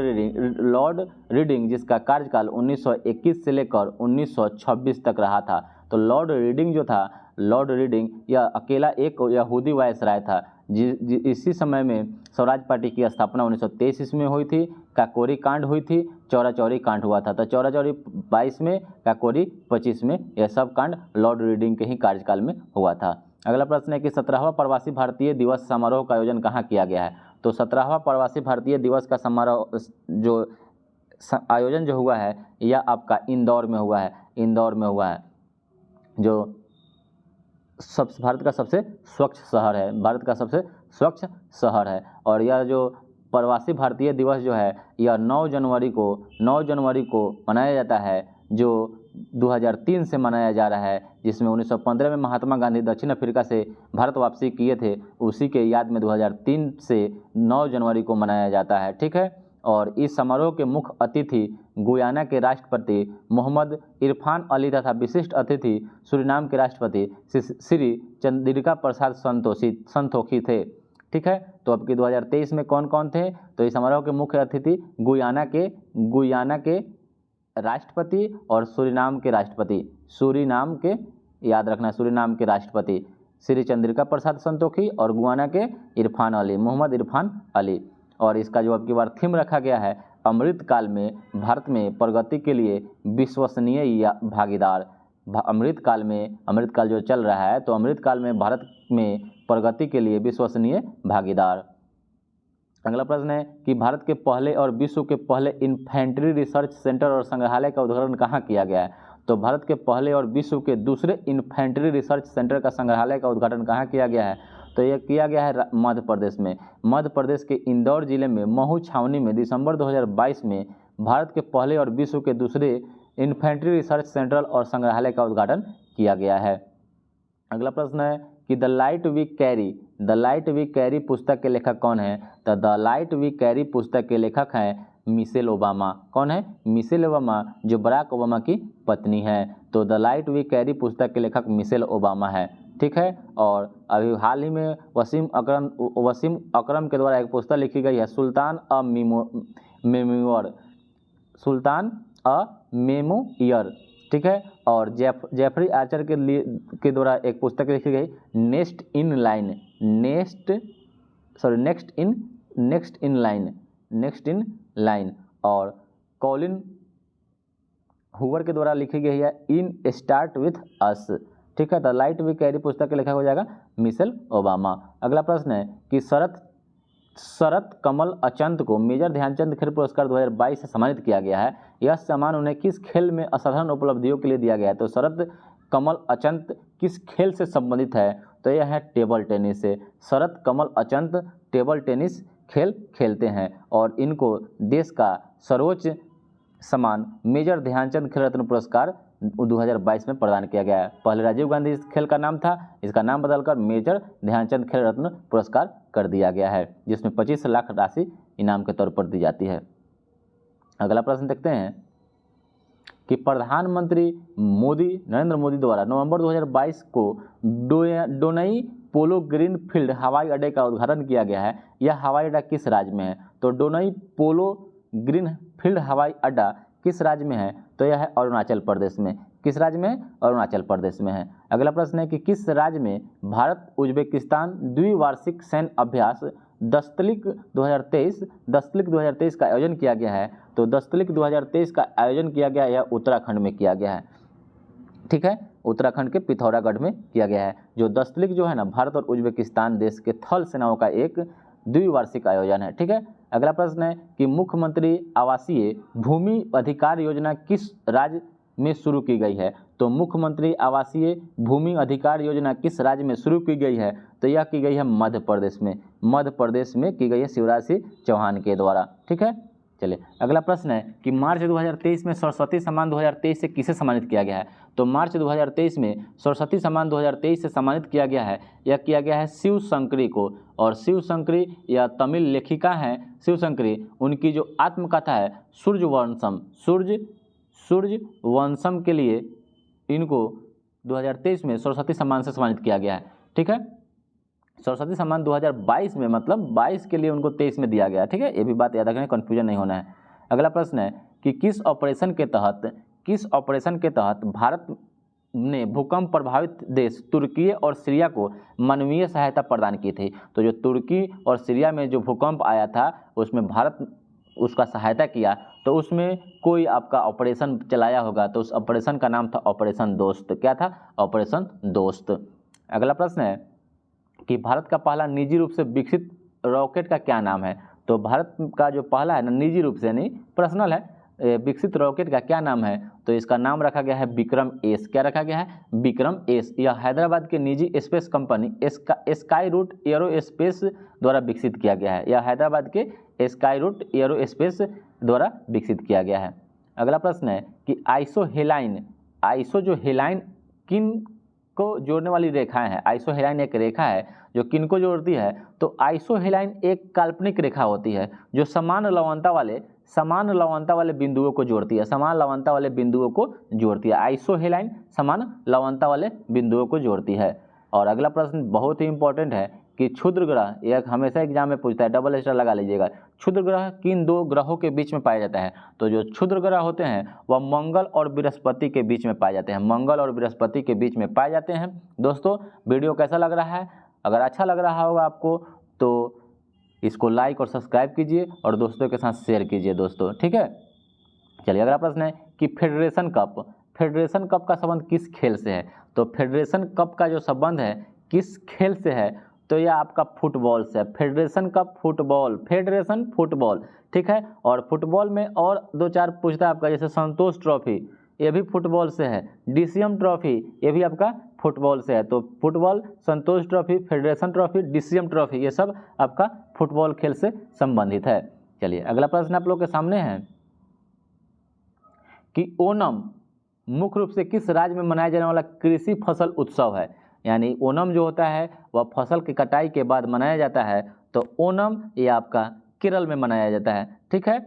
रीडिंग, जिसका कार्यकाल 1921 से लेकर 1926 तक रहा था। तो लॉर्ड रीडिंग जो था, लॉर्ड रीडिंग यह अकेला एक यहूदी वायसराय था। इसी समय में स्वराज पार्टी की स्थापना 1923 ईस्वी में हुई थी, काकोरी कांड हुई थी, चौरा चौरी कांड हुआ था। तो चौरा चौरी 22 में, काकोरी 25 में, यह सब कांड लॉर्ड रीडिंग के ही कार्यकाल में हुआ था। अगला प्रश्न है कि 17वां प्रवासी भारतीय दिवस समारोह का आयोजन कहाँ किया गया है? तो 17वां प्रवासी भारतीय दिवस का समारोह जो आयोजन जो हुआ है यह आपका इंदौर में हुआ है। इंदौर में हुआ है, जो भारत का सबसे स्वच्छ शहर है, भारत का सबसे स्वच्छ शहर है। और यह जो प्रवासी भारतीय दिवस जो है यह 9 जनवरी को मनाया जाता है, जो 2003 से मनाया जा रहा है, जिसमें 1915 में महात्मा गांधी दक्षिण अफ्रीका से भारत वापसी किए थे, उसी के याद में 2003 से 9 जनवरी को मनाया जाता है, ठीक है। और इस समारोह के मुख्य अतिथि गुयाना के राष्ट्रपति मोहम्मद इरफान अली तथा विशिष्ट अतिथि सूरीनाम के राष्ट्रपति श्री चंद्रिका प्रसाद संतोखी थे, ठीक है। तो अब की 2023 में कौन कौन थे? तो इस समारोह के मुख्य अतिथि गुयाना के राष्ट्रपति और सूरीनाम के याद रखना, सूरीनाम के राष्ट्रपति श्री चंद्रिका प्रसाद संतोखी और गुयाना के मोहम्मद इरफान अली। और इसका जो अब की बार थीम रखा गया है, अमृतकाल में भारत में प्रगति के लिए विश्वसनीय भागीदार। अमृतकाल जो चल रहा है, तो अमृतकाल में भारत में प्रगति के लिए विश्वसनीय भागीदार। अगला प्रश्न है कि भारत के पहले और विश्व के पहले इन्फेंट्री रिसर्च सेंटर और संग्रहालय का उद्घाटन कहाँ किया गया है? तो भारत के पहले और विश्व के दूसरे इन्फेंट्री रिसर्च सेंटर का संग्रहालय का उद्घाटन कहाँ किया गया है? तो यह किया गया है मध्य प्रदेश में। मध्य प्रदेश के इंदौर जिले में महू छावनी में दिसंबर 2022 में भारत के पहले और विश्व के दूसरे इन्फेंट्री रिसर्च सेंटर और संग्रहालय का उद्घाटन किया गया है। अगला प्रश्न है कि द लाइट वी कैरी पुस्तक के लेखक कौन है? तो द लाइट वी कैरी पुस्तक के लेखक हैं मिशेल ओबामा। कौन है? मिशेल ओबामा, जो बराक ओबामा की पत्नी है। तो द लाइट वी कैरी पुस्तक के लेखक मिशेल ओबामा है, ठीक है। और अभी हाल ही में वसीम अकरम के द्वारा एक पुस्तक लिखी गई है, सुल्तान अ मेमोयर, ठीक है। और जेफरी आर्चर के द्वारा एक पुस्तक लिखी गई नेक्स्ट इन लाइन। और कॉलिन हुवर के द्वारा लिखी गई है इन स्टार्ट विथ अस, ठीक है। द लाइट वी कैरी पुस्तक के लेखक हो जाएगा मिशेल ओबामा। अगला प्रश्न है कि शरत कमल अचंत को मेजर ध्यानचंद खेल पुरस्कार 2022 से सम्मानित किया गया है। यह सम्मान उन्हें किस खेल में असाधारण उपलब्धियों के लिए दिया गया है? तो शरत कमल अचंत किस खेल से संबंधित है? तो यह है टेबल टेनिस से। शरत कमल अचंत टेबल टेनिस खेल खेलते हैं और इनको देश का सर्वोच्च सम्मान मेजर ध्यानचंद खेल रत्न पुरस्कार 2022 में प्रदान किया गया है। पहले राजीव गांधी इस खेल का नाम था, इसका नाम बदलकर मेजर ध्यानचंद खेल रत्न पुरस्कार कर दिया गया है, जिसमें 25 लाख राशि इनाम के तौर पर दी जाती है। अगला प्रश्न देखते हैं कि प्रधानमंत्री नरेंद्र मोदी द्वारा नवंबर 2022 को डोनई पोलो ग्रीन फील्ड हवाई अड्डे का उद्घाटन किया गया है। यह हवाई अड्डा किस राज्य में है? तो डोनई पोलो ग्रीन फील्ड हवाई अड्डा किस राज्य में है? तो यह है अरुणाचल प्रदेश में। किस राज्य में? अरुणाचल प्रदेश में है। अगला प्रश्न है कि किस राज्य में भारत उज्बेकिस्तान द्विवार्षिक सैन्य अभ्यास दस्तलिक 2023 का आयोजन किया गया है? तो दस्तलिक 2023 का आयोजन किया गया है, यह उत्तराखंड में किया गया है। ठीक है, उत्तराखंड के पिथौरागढ़ में किया गया है। जो दस्तलिक जो है ना, भारत और उज्बेकिस्तान देश के थल सेनाओं का एक द्विवार्षिक आयोजन है। ठीक है, अगला प्रश्न है कि मुख्यमंत्री आवासीय भूमि अधिकार योजना किस राज्य में शुरू की गई है? तो मुख्यमंत्री आवासीय भूमि अधिकार योजना किस राज्य में शुरू की गई है? तो यह की गई है मध्य प्रदेश में। मध्य प्रदेश में की गई है शिवराज सिंह चौहान के द्वारा। ठीक है, चलिए अगला प्रश्न है कि मार्च 2023 में सरस्वती सम्मान 2023 से किसे सम्मानित किया गया है? तो मार्च 2023 में सरस्वती सम्मान 2023 से सम्मानित किया गया है, यह किया गया है शिव शंकरी को। और शिव शंकरी यह तमिल लेखिका हैं शिव शंकरी। उनकी जो आत्मकथा है सूर्यवंशम के लिए इनको 2023 में सरस्वती सम्मान से सम्मानित किया गया है। ठीक है, सरस्वती सम्मान 2022 में, मतलब 22 के लिए उनको 23 में दिया गया। ठीक है, ये भी बात याद रखना, कन्फ्यूजन नहीं होना है। अगला प्रश्न है कि किस ऑपरेशन के तहत भारत ने भूकंप प्रभावित देश तुर्की और सीरिया को मानवीय सहायता प्रदान की थी? तो जो तुर्की और सीरिया में जो भूकंप आया था उसमें भारत उसका सहायता किया, तो उसमें कोई आपका ऑपरेशन चलाया होगा, तो उस ऑपरेशन का नाम था ऑपरेशन दोस्त। क्या था? ऑपरेशन दोस्त। अगला प्रश्न है कि भारत का पहला निजी रूप से विकसित रॉकेट का क्या नाम है? तो भारत का जो पहला है ना, निजी रूप से नहीं, पर्सनल है, विकसित रॉकेट का क्या नाम है? तो इसका नाम रखा गया है विक्रम एस। क्या रखा गया है? विक्रम एस। यह हैदराबाद के निजी space company Skyroot aerospace द्वारा विकसित किया गया है। यह हैदराबाद के स्काई रूट एरोस्पेस द्वारा विकसित किया गया है। अगला प्रश्न है कि आइसो जो हेलाइन किन को जोड़ने वाली रेखाएं हैं? आइसोहेलाइन एक रेखा है जो किन को जोड़ती है? तो आइसोहेलाइन एक काल्पनिक रेखा होती है जो समान लवणता वाले बिंदुओं को जोड़ती है। समान लवणता वाले बिंदुओं को जोड़ती है। आइसोहेलाइन समान लवणता वाले बिंदुओं को जोड़ती है। और अगला प्रश्न बहुत ही इंपॉर्टेंट है कि क्षुद्र ग्रह, यह हमेशा एग्जाम में पूछता है, डबल स्टार लगा लीजिएगा। क्षुद्र ग्रह किन दो ग्रहों के बीच में पाया जाता है? तो जो क्षुद्र ग्रह होते हैं वह मंगल और बृहस्पति के बीच में पाए जाते हैं। मंगल और बृहस्पति के बीच में पाए जाते हैं। दोस्तों वीडियो कैसा लग रहा है? अगर अच्छा लग रहा होगा आपको तो इसको लाइक और सब्सक्राइब कीजिए और दोस्तों के साथ शेयर कीजिए दोस्तों। ठीक है, चलिए अगला प्रश्न है कि फेडरेशन कप का संबंध किस खेल से है? तो फेडरेशन कप का जो संबंध है किस खेल से है? तो यह आपका फुटबॉल से है। Federation cup football. ठीक है, और फुटबॉल में और दो चार पूछता है आपका, जैसे संतोष ट्रॉफी, ये भी फुटबॉल से है। डीसीएम ट्रॉफी, ये भी आपका फुटबॉल से है। तो football, Santosh trophy, federation trophy, DCM trophy, ये सब आपका फुटबॉल खेल से संबंधित है। चलिए अगला प्रश्न आप लोग के सामने है कि ओणम मुख्य रूप से किस राज्य में मनाया जाने वाला कृषि फसल उत्सव है? यानी ओणम जो होता है वह फसल की कटाई के बाद मनाया जाता है। तो ओणम ये आपका केरल में मनाया जाता है। ठीक है,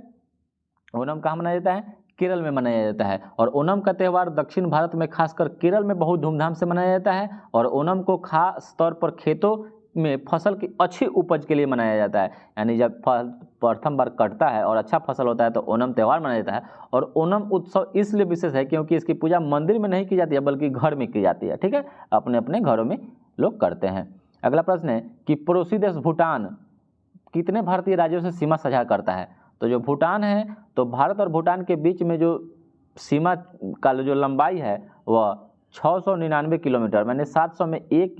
ओणम कहाँ मनाया जाता है? केरल में मनाया जाता है। और ओणम का त्यौहार दक्षिण भारत में खासकर केरल में बहुत धूमधाम से मनाया जाता है। और ओणम को खास तौर पर खेतों में फसल की अच्छी उपज के लिए मनाया जाता है। यानी जब प्रथम बार कटता है और अच्छा फसल होता है तो ओणम त्यौहार मनाया जाता है। और ओणम उत्सव इसलिए विशेष है क्योंकि इसकी पूजा मंदिर में नहीं की जाती है बल्कि घर में की जाती है। ठीक है, अपने अपने घरों में लोग करते हैं। अगला प्रश्न है कि पड़ोसी देश भूटान कितने भारतीय राज्यों से सीमा साझा करता है? तो जो भूटान है, तो भारत और भूटान के बीच में जो सीमा का जो लंबाई है वह 699 किलोमीटर, मैंने 700 में 1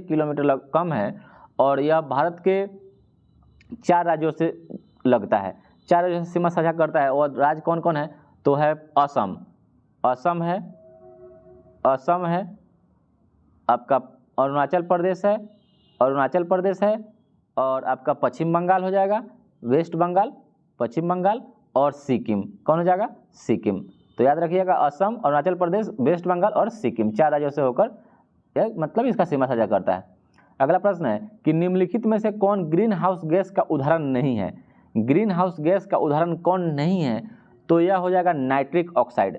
किलोमीटर कम है। और यह भारत के 4 राज्यों से लगता है, 4 राज्यों से सीमा साझा करता है। और राज्य कौन कौन है? तो है असम है, आपका अरुणाचल प्रदेश है, और आपका पश्चिम बंगाल हो जाएगा, वेस्ट बंगाल, पश्चिम बंगाल और सिक्किम। कौन हो जाएगा? सिक्किम। तो याद रखिएगा, असम, अरुणाचल प्रदेश, वेस्ट बंगाल और सिक्किम 4 राज्यों से होकर मतलब इसका सीमा साझा करता है। अगला प्रश्न है कि निम्नलिखित में से कौन ग्रीन हाउस गैस का उदाहरण नहीं है? ग्रीन हाउस गैस का उदाहरण कौन नहीं है? तो यह हो जाएगा नाइट्रिक ऑक्साइड।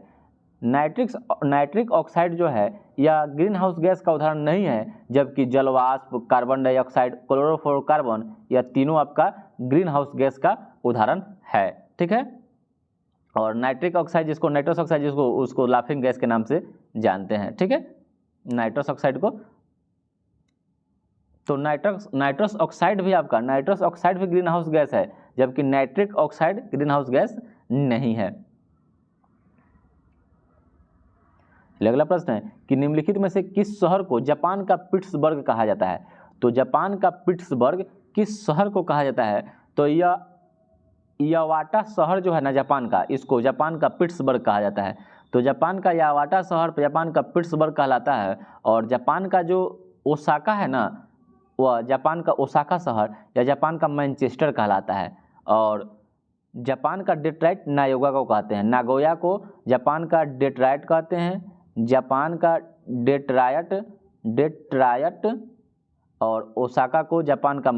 नाइट्रिक ऑक्साइड जो है यह ग्रीन हाउस गैस का उदाहरण नहीं है, जबकि जलवाष्प, कार्बन डाइऑक्साइड, क्लोरोफ्लोरोकार्बन, यह तीनों आपका ग्रीन हाउस गैस का उदाहरण है। ठीक है, और नाइट्रिक ऑक्साइड जिसको नाइट्रस ऑक्साइड जिसको उसको लाफिंग गैस के नाम से जानते हैं, ठीक है, नाइट्रस ऑक्साइड को। तो नाइट्रस ऑक्साइड भी आपका, नाइट्रस ऑक्साइड भी ग्रीन हाउस गैस है, जबकि nitric oxide green house gas नहीं है। अगला प्रश्न है कि निम्नलिखित में से किस शहर को जापान का पिट्सबर्ग कहा जाता है? तो जापान का पिट्सबर्ग किस शहर को कहा जाता है? तो यह यावाटा शहर जो है ना जापान का, इसको जापान का पिट्सबर्ग कहा जाता है। तो जापान का यावाटा शहर जापान का पिट्सबर्ग कहलाता है। और जापान का जो ओसाका है ना, वह जापान का ओसाका शहर या जापान का मैनचेस्टर कहलाता है। और जापान का डेट्राइट नागोया को कहते हैं, नागोया को जापान का डेट्राइट कहते हैं, जापान का डेट्रायट और ओसाका को जापान का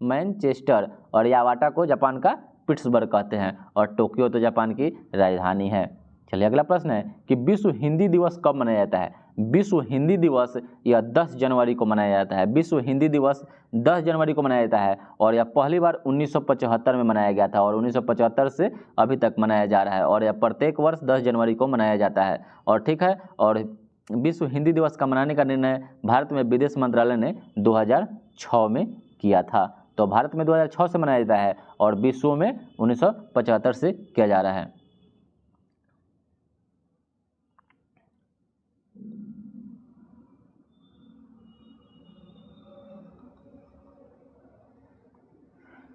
मैनचेस्टर और यावाटा को जापान का पिट्सबर्ग कहते हैं। और टोक्यो तो जापान की राजधानी है। चलिए अगला प्रश्न है कि विश्व हिंदी दिवस कब मनाया जाता है? विश्व हिंदी दिवस यह 10 जनवरी को मनाया जाता है। विश्व हिंदी दिवस 10 जनवरी को मनाया जाता है और यह पहली बार 1975 में मनाया गया था और 1975 से अभी तक मनाया जा रहा है और यह प्रत्येक वर्ष 10 जनवरी को मनाया जाता है। और ठीक है, और विश्व हिंदी दिवस का मनाने का निर्णय भारत में विदेश मंत्रालय ने 2006 में किया था। तो भारत में 2006 से मनाया जाता है और विश्व में 1975 से किया जा रहा है।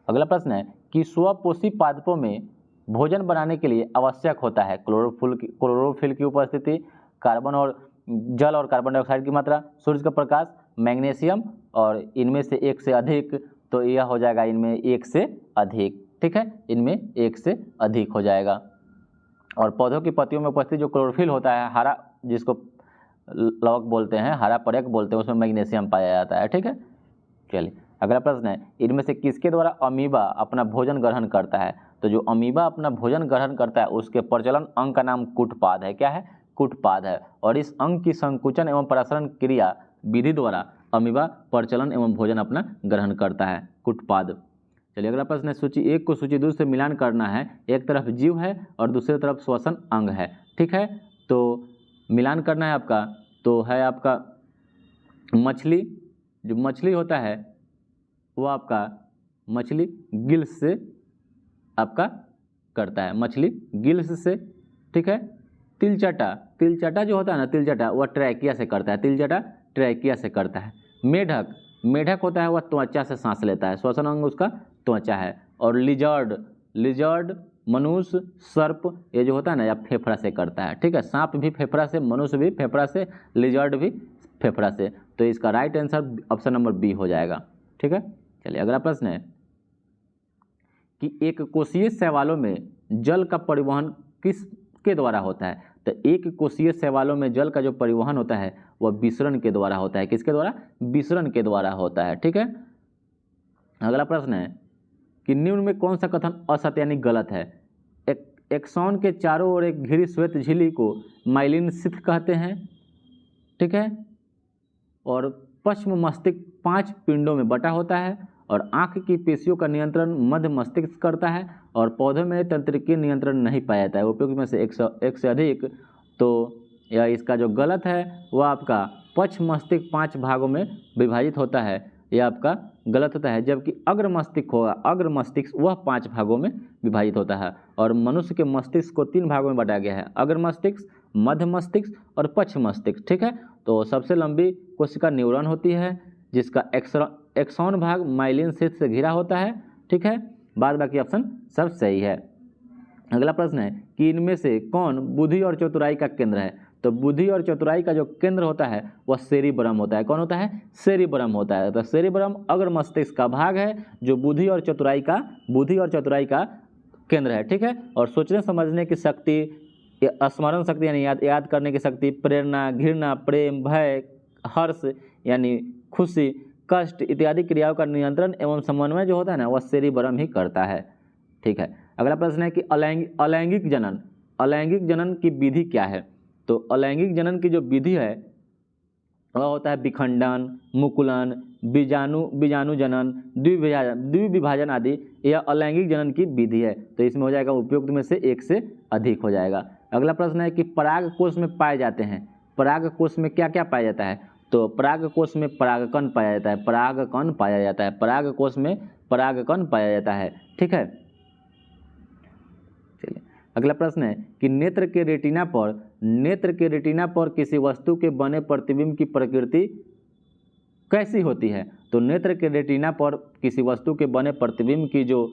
अगला प्रश्न है कि स्वपोषी पादपों में भोजन बनाने के लिए आवश्यक होता है क्लोरोफिल की उपस्थिति, कार्बन और जल और कार्बन डाइऑक्साइड की मात्रा, सूर्य का प्रकाश, मैग्नीशियम और इनमें से एक से अधिक। तो यह हो जाएगा इनमें एक से अधिक, ठीक है, इनमें एक से अधिक हो जाएगा। और पौधों की पत्तियों में उपस्थित जो क्लोरोफिल होता है, हरा जिसको लवक बोलते हैं, हरा परक बोलते हैं, उसमें मैग्नीशियम पाया जाता है, ठीक है। चलिए अगला प्रश्न है इनमें से किसके द्वारा अमीबा अपना भोजन ग्रहण करता है? तो जो अमीबा अपना भोजन ग्रहण करता है उसके प्रजनन अंग का नाम कूटपाद है। क्या है? कूटपाद है। और इस अंग की संकुचन एवं प्रसारण क्रिया विधि द्वारा अमीबा प्रचलन एवं भोजन अपना ग्रहण करता है, कूटपाद। चलिए अगला प्रश्न है सूची 1 को सूची 2 से मिलान करना है। एक तरफ जीव है और दूसरी तरफ श्वसन अंग है, ठीक है। तो मिलान करना है आपका, तो है आपका मछली। जो मछली होता है वो आपका मछली गिल्स से आपका करता है, मछली गिल्स से, ठीक है। तिलचटा जो होता है ना, तिलचटा वह ट्रैकिया से करता है, तिलचटा ट्रैकिया से करता है। मेढक होता है वह त्वचा से सांस लेता है, श्वसन अंग उसका त्वचा है। और लिजर्ड मनुष्य, सर्प ये जो होता है ना, या फेफड़ा से करता है, ठीक है। सांप भी फेफड़ा से, मनुष्य भी फेफड़ा से, लिजर्ड भी फेफड़ा से। तो इसका right answer option number B हो जाएगा, ठीक है। चलिए अगला प्रश्न है कि एक कोशीय शैवालों में जल का परिवहन किसके द्वारा होता है? तो एक कोशीय शैवालों में जल का जो परिवहन होता है वह विसरण के द्वारा होता है। किसके द्वारा? विसरण के द्वारा होता है, ठीक है। अगला प्रश्न है कि निम्न में कौन सा कथन असत्य यानी गलत है? एक्सॉन के चारों ओर एक घिरी श्वेत झिल्ली को माइलिन शिथ कहते हैं, ठीक है। और पश्चिम मस्तिष्क 5 पिंडों में बटा होता है और आंख की पेशियों का नियंत्रण मध्य मस्तिष्क करता है और पौधों में तंत्रिकीय नियंत्रण नहीं पाया जाता है। उपयुक्त में से एक से अधिक। तो यह इसका जो गलत है वह आपका पश्चिम मस्तिष्क 5 भागों में विभाजित होता है, यह आपका गलत होता है। जबकि अग्र मस्तिष्क होगा, अग्र मस्तिष्क वह 5 भागों में विभाजित होता है। और मनुष्य के मस्तिष्क को 3 भागों में बांटा गया है, अग्र मस्तिष्क, मध्य मस्तिष्क और पश्चिम मस्तिष्क, ठीक है। तो सबसे लंबी कोशिका न्यूरॉन होती है जिसका एक्सॉन भाग माइलिन शिथ से घिरा होता है, ठीक है। बाद बाकी ऑप्शन सब सही है। अगला प्रश्न है कि इनमें से कौन बुद्धि और चतुराई का केंद्र है? तो बुद्धि और चतुराई का जो केंद्र होता है वह सेरिब्रम होता है। कौन होता है? सेरिब्रम होता है। तो सेरिब्रम अग्र मस्तिष्क का भाग है जो बुद्धि और चतुराई का केंद्र है, ठीक है। और सोचने समझने की शक्ति, स्मरण शक्ति यानी याद करने की शक्ति, प्रेरणा, घृणा, प्रेम, भय, हर्ष यानी खुशी, कष्ट इत्यादि क्रियाओं का नियंत्रण एवं समन्वय जो होता है ना वह सेरिब्रम ही करता है, ठीक है। अगला प्रश्न है कि अलैंगिक जनन की विधि क्या है? तो अलैंगिक जनन की जो विधि है वह होता है विखंडन, मुकुलन, बीजाणु जनन, द्विविभाजन आदि। यह अलैंगिक जनन की विधि है। तो इसमें हो जाएगा उपयुक्त में से एक से अधिक हो जाएगा। अगला प्रश्न है कि पराग कोश में पाए जाते हैं। पराग कोश में क्या क्या पाया जाता है? तो पराग कोश में परागकण पाया जाता है, परागकण पाया जाता है, पराग कोश में परागकण पाया जाता है। ठीक है, चलिए अगला प्रश्न है कि नेत्र के रेटिना पर किसी वस्तु के बने प्रतिबिंब की प्रकृति कैसी होती है? तो नेत्र के रेटिना पर किसी वस्तु के बने प्रतिबिंब की जो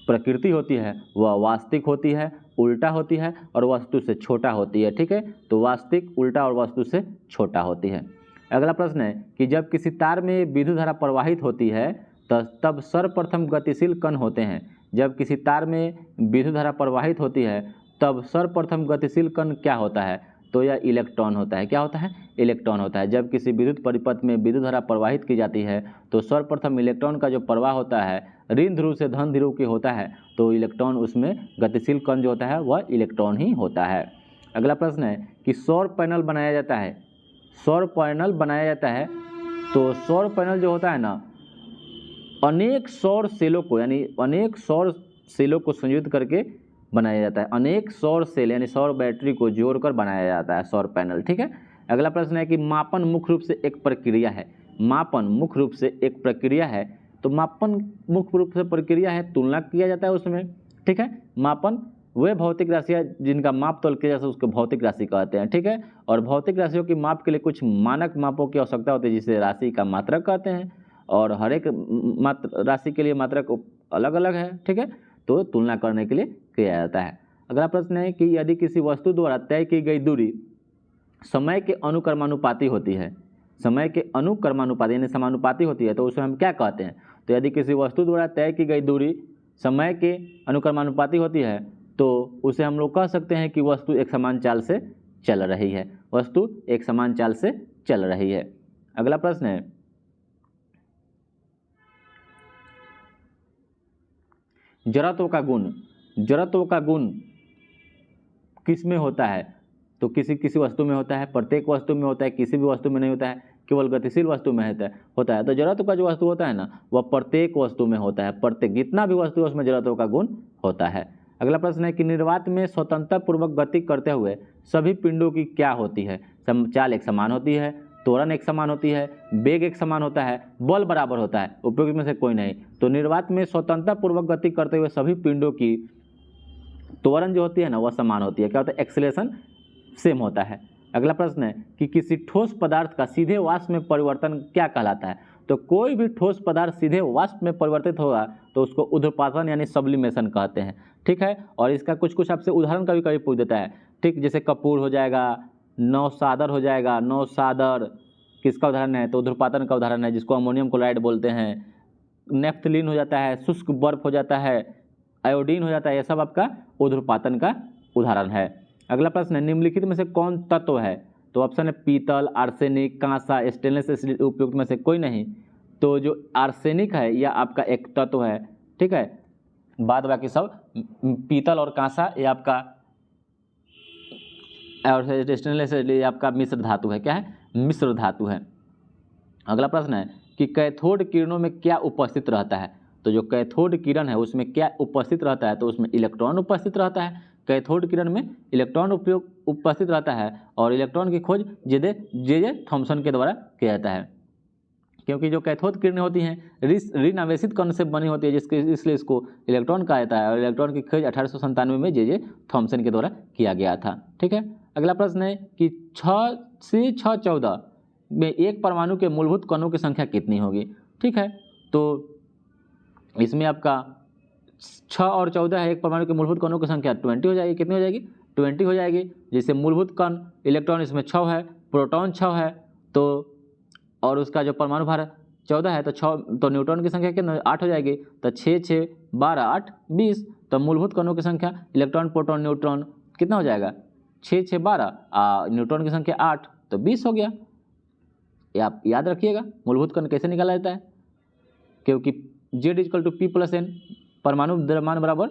प्रकृति होती है वह वास्तविक होती है, उल्टा होती है और वस्तु से छोटा होती है। ठीक है, तो वास्तविक, उल्टा और वस्तु से छोटा होती है। अगला प्रश्न है कि जब किसी तार में विद्युत धारा प्रवाहित होती है तब सर्वप्रथम गतिशील कण होते हैं। जब किसी तार में विद्युत धारा प्रवाहित होती है तब सर्वप्रथम गतिशील कण क्या होता है? तो यह इलेक्ट्रॉन होता है। क्या होता है? इलेक्ट्रॉन होता है। जब किसी विद्युत परिपथ में विद्युत धारा प्रवाहित की जाती है तो सर्वप्रथम इलेक्ट्रॉन का जो प्रवाह होता है ऋण ध्रुव से धन ध्रुव की होता है, तो इलेक्ट्रॉन उसमें गतिशील कण जो होता है वह इलेक्ट्रॉन ही होता है। अगला प्रश्न है कि सौर पैनल बनाया जाता है। सौर पैनल बनाया जाता है तो सौर पैनल जो होता है ना, अनेक सौर सेलों को यानी अनेक सौर सेलों को संयुक्त करके बनाया जाता है। अनेक सौर सेल यानी सौर बैटरी को जोड़कर बनाया जाता है सौर पैनल। ठीक है, अगला प्रश्न है कि मापन मुख्य रूप से एक प्रक्रिया है। मापन मुख्य रूप से एक प्रक्रिया है, तो मापन मुख्य रूप से प्रक्रिया है, तुलना किया जाता है उसमें। ठीक है, मापन वे भौतिक राशियाँ जिनका माप तोल किया जाता है उसको भौतिक राशि कहते हैं। ठीक है, और भौतिक राशियों की माप के लिए कुछ मानक मापों की आवश्यकता होती है जिसे राशि का मात्रक कहते हैं, और हर एक राशि के लिए मात्रक अलग अलग है। ठीक है, तो तुलना करने के लिए किया जाता है। अगला प्रश्न है कि यदि किसी वस्तु द्वारा तय की गई दूरी समय के अनुक्रमानुपाती होती है, समय के अनुक्रमानुपाती यानी समानुपाती होती है, तो उसे हम क्या कहते हैं? तो यदि किसी वस्तु द्वारा तय की गई दूरी समय के अनुक्रमानुपाती होती है तो उसे हम लोग कह सकते हैं कि वस्तु एक समान चाल से चल रही है। वस्तु एक समान चाल से चल रही है। अगला प्रश्न है जड़त्व का गुण। जड़त्व का गुण किस में होता है? तो किसी वस्तु में होता है, प्रत्येक वस्तु में होता है, किसी भी वस्तु में नहीं होता है, केवल गतिशील वस्तु में होता है। तो जड़त्व का जो वस्तु होता है ना वह प्रत्येक वस्तु में होता है। प्रत्येक जितना भी वस्तु है उसमें जड़त्व का गुण होता है। अगला प्रश्न है कि निर्वात में स्वतंत्रता पूर्वक गति करते हुए सभी पिंडों की क्या होती है? चाल एक समान होती है, त्वरण एक समान होती है, वेग एक समान होता है, बल बराबर होता है, उपयुक्त में से कोई नहीं। तो निर्वात में स्वतंत्रता पूर्वक गति करते हुए सभी पिंडों की त्वरण जो होती है ना वह समान होती है। क्या होता है? एक्सेलरेशन सेम होता है। अगला प्रश्न है कि किसी ठोस पदार्थ का सीधे वाष्प में परिवर्तन क्या कहलाता है? तो कोई भी ठोस पदार्थ सीधे वाष्प में परिवर्तित होगा तो उसको ऊर्ध्वपातन यानी सब्लिमेशन कहते हैं। ठीक है, और इसका कुछ आपसे उदाहरण कभी कभी पूछ देता है। ठीक, जैसे कपूर हो जाएगा, नौसादर हो जाएगा। नौसादर किसका उदाहरण है? तो ऊर्ध्वपातन का उदाहरण है, जिसको अमोनियम क्लोराइड बोलते हैं। नेफ्थलीन हो जाता है, शुष्क बर्फ हो जाता है, आयोडीन हो जाता है, यह सब आपका ऊर्ध्वपातन का उदाहरण है। अगला प्रश्न है निम्नलिखित में से कौन तत्व है? तो ऑप्शन है पीतल, आर्सेनिक, कांसा, स्टेनलेस स्टील, उपयुक्त में से कोई नहीं। तो जो आर्सेनिक है यह आपका एक तत्व है। ठीक है, बाद बाकी सब पीतल और कांसा ये आपका, और स्टेनलेस स्टील आपका मिश्र धातु है। क्या है? मिश्र धातु है। अगला प्रश्न है कि कैथोड किरणों में क्या उपस्थित रहता है? तो जो कैथोड किरण है उसमें क्या उपस्थित रहता है? तो उसमें इलेक्ट्रॉन उपस्थित रहता है। कैथोड किरण में इलेक्ट्रॉन उपस्थित रहता है और इलेक्ट्रॉन की खोज जे थॉमसन के द्वारा किया जाता है, क्योंकि जो कैथोड किरणें होती हैं ऋण आवेशित कण से बनी होती है, जिसके इसलिए इसको इलेक्ट्रॉन कहा जाता है। और इलेक्ट्रॉन की खोज 1897 में जे थॉमसन के द्वारा किया गया था। ठीक है, अगला प्रश्न है कि 6 से 614 में एक परमाणु के मूलभूत कणों की संख्या कितनी होगी? ठीक है, तो इसमें आपका 6 और 14 है, एक परमाणु के मूलभूत कणों की संख्या 20 हो जाएगी। कितनी हो जाएगी? 20 हो जाएगी। जैसे मूलभूत कण इलेक्ट्रॉन इसमें 6 है, प्रोटॉन 6 है, तो और उसका जो परमाणु भार 14 है, तो 6 तो न्यूट्रॉन की संख्या कितनी 8 हो जाएगी। तो 6 6 12 8 20। तो मूलभूत कणों की संख्या इलेक्ट्रॉन, प्रोटॉन, न्यूट्रॉन कितना हो जाएगा? 6 6 12, न्यूट्रॉन की संख्या 8, तो 20 हो गया। ये आप याद रखिएगा। मूलभूत कण कैसे निकाला जाता है? क्योंकि Z = P + N, परमाणु द्रव्यमान बराबर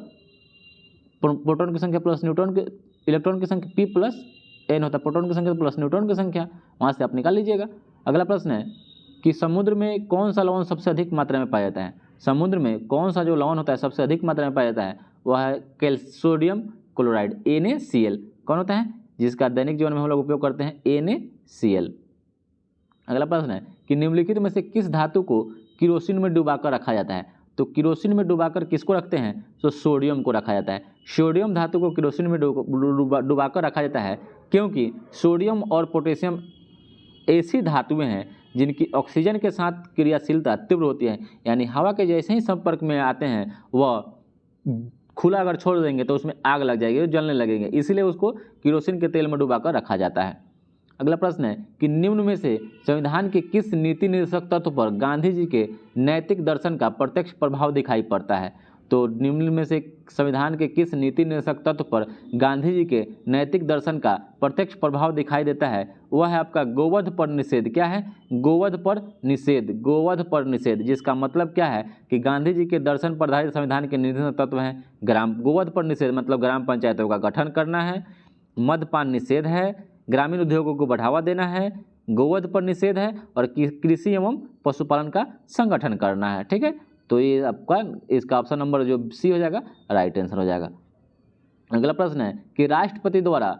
प्रोटॉन की संख्या प्लस न्यूट्रॉन के इलेक्ट्रॉन की संख्या P + n होता है प्रोटॉन की संख्या प्लस न्यूट्रॉन की संख्या, वहाँ से आप निकाल लीजिएगा। अगला प्रश्न है कि समुद्र में कौन सा लवण सबसे अधिक मात्रा में पाया जाता है। समुद्र में कौन सा जो लवण होता है सबसे अधिक मात्रा में पाया जाता है, वह है सोडियम क्लोराइड NaCl। कौन होता है, जिसका दैनिक जीवन में हम लोग उपयोग करते हैं, NaCl। अगला प्रश्न है कि निम्नलिखित में से किस धातु को किरोसिन में डुबाकर रखा जाता है। तो किरोसिन में डुबाकर किसको रखते हैं, तो सोडियम को रखा जाता है। सोडियम धातु को किरोसिन में डुबाकर रखा जाता है क्योंकि सोडियम और पोटेशियम ऐसी धातुएं हैं जिनकी ऑक्सीजन के साथ क्रियाशीलता तीव्र होती है, यानी हवा के जैसे ही संपर्क में आते हैं वह खुला अगर छोड़ देंगे तो उसमें आग लग जाएगी, जलने लगेंगे, इसीलिए उसको किरोसिन के तेल में डुबाकर रखा जाता है। अगला प्रश्न है कि निम्न में से संविधान के किस नीति निर्देशक तत्व पर गांधी जी के नैतिक दर्शन का प्रत्यक्ष प्रभाव दिखाई पड़ता है। तो निम्न में से संविधान के किस नीति निर्देशक तत्व पर गांधी जी के नैतिक दर्शन का प्रत्यक्ष प्रभाव दिखाई देता है, वह है आपका गोवध पर निषेध। क्या है, गोवध पर निषेध, गोवध पर निषेध, जिसका मतलब क्या है कि गांधी जी के दर्शन पर आधारित संविधान के निर्देशक तत्व हैं गोवध पर निषेध मतलब ग्राम पंचायतों का गठन करना है, मद्यपान निषेध है, ग्रामीण उद्योगों को बढ़ावा देना है, गोवध पर निषेध है और कृषि एवं पशुपालन का संगठन करना है। ठीक है, तो ये आपका इसका ऑप्शन नंबर जो सी हो जाएगा राइट आंसर हो जाएगा। अगला प्रश्न है कि राष्ट्रपति द्वारा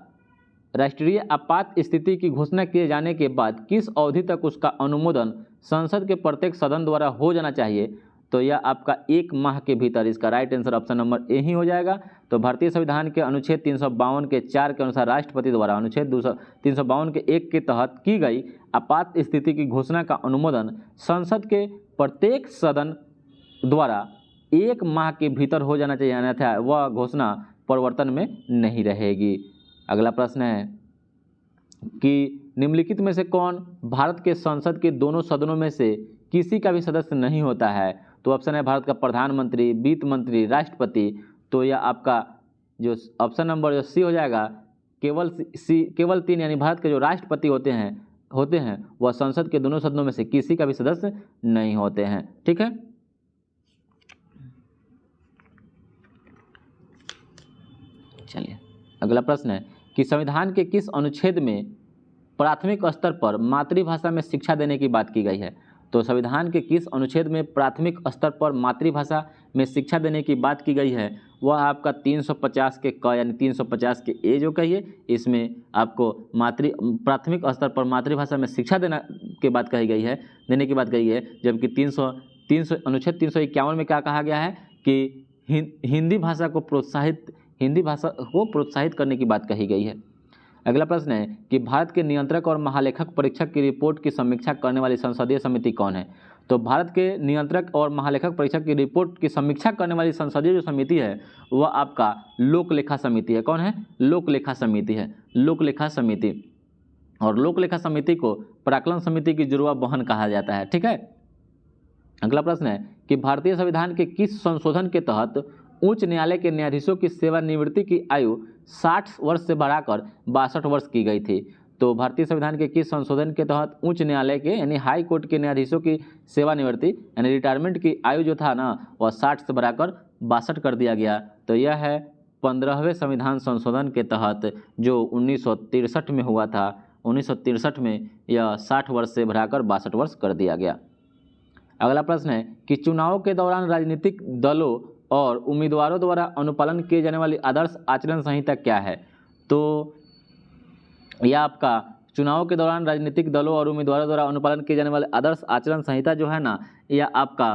राष्ट्रीय आपात स्थिति की घोषणा किए जाने के बाद किस अवधि तक उसका अनुमोदन संसद के प्रत्येक सदन द्वारा हो जाना चाहिए। तो यह आपका 1 माह के भीतर, इसका right answer option number A ही हो जाएगा। तो भारतीय संविधान के अनुच्छेद 352 के 4 के अनुसार राष्ट्रपति द्वारा अनुच्छेद 352 के 1 के तहत की गई आपात स्थिति की घोषणा का अनुमोदन संसद के प्रत्येक सदन द्वारा 1 माह के भीतर हो जाना चाहिए, अन्यथा वह घोषणा परिवर्तन में नहीं रहेगी। अगला प्रश्न है कि निम्नलिखित में से कौन भारत के संसद के दोनों सदनों में से किसी का भी सदस्य नहीं होता है। तो ऑप्शन है भारत का प्रधानमंत्री, वित्त मंत्री, राष्ट्रपति। तो यह आपका जो ऑप्शन नंबर जो सी हो जाएगा, केवल 3 यानी भारत के जो राष्ट्रपति होते हैं वह संसद के दोनों सदनों में से किसी का भी सदस्य नहीं होते हैं। ठीक है, चलिए अगला प्रश्न है कि संविधान के किस अनुच्छेद में प्राथमिक स्तर पर मातृभाषा में शिक्षा देने की बात की गई है। तो संविधान के किस अनुच्छेद में प्राथमिक स्तर पर मातृभाषा में शिक्षा देने की बात की गई है, वह आपका 350 के क यानी 350 के ए जो कहिए, इसमें आपको प्राथमिक स्तर पर मातृभाषा में शिक्षा देने की बात कही गई है। जबकि 300 अनुच्छेद 351 में क्या कहा गया है कि हिंदी भाषा को प्रोत्साहित करने की बात कही गई है। अगला प्रश्न है कि भारत के नियंत्रक और महालेखक परीक्षक की रिपोर्ट की समीक्षा करने वाली संसदीय समिति कौन है। तो भारत के नियंत्रक और महालेखक परीक्षक की रिपोर्ट की समीक्षा करने वाली संसदीय जो समिति है वह आपका लोकलेखा समिति है। कौन है, लोकलेखा समिति है, लोकलेखा समिति। और लोकलेखा समिति को प्राक्कलन समिति की जुड़वा बहन कहा जाता है। ठीक है, अगला प्रश्न है कि भारतीय संविधान के किस संशोधन के तहत उच्च न्यायालय के न्यायाधीशों की सेवानिवृत्ति की आयु 60 वर्ष से बढ़ाकर 62 वर्ष की गई थी। तो भारतीय संविधान के किस संशोधन के तहत उच्च न्यायालय के यानी हाई कोर्ट के न्यायाधीशों की सेवानिवृत्ति यानी रिटायरमेंट की आयु जो था ना वह 60 से बढ़ाकर 62 कर दिया गया। तो यह है 15वें संविधान संशोधन के तहत जो 1963 में हुआ था। 1963 में यह 60 वर्ष से बढ़ाकर 62 वर्ष कर दिया गया। अगला प्रश्न है कि चुनाव के दौरान राजनीतिक दलों और उम्मीदवारों द्वारा अनुपालन किए जाने वाली आदर्श आचरण संहिता क्या है। तो यह आपका चुनाव के दौरान राजनीतिक दलों और उम्मीदवारों द्वारा अनुपालन किए जाने वाले आदर्श आचरण संहिता जो है ना, यह आपका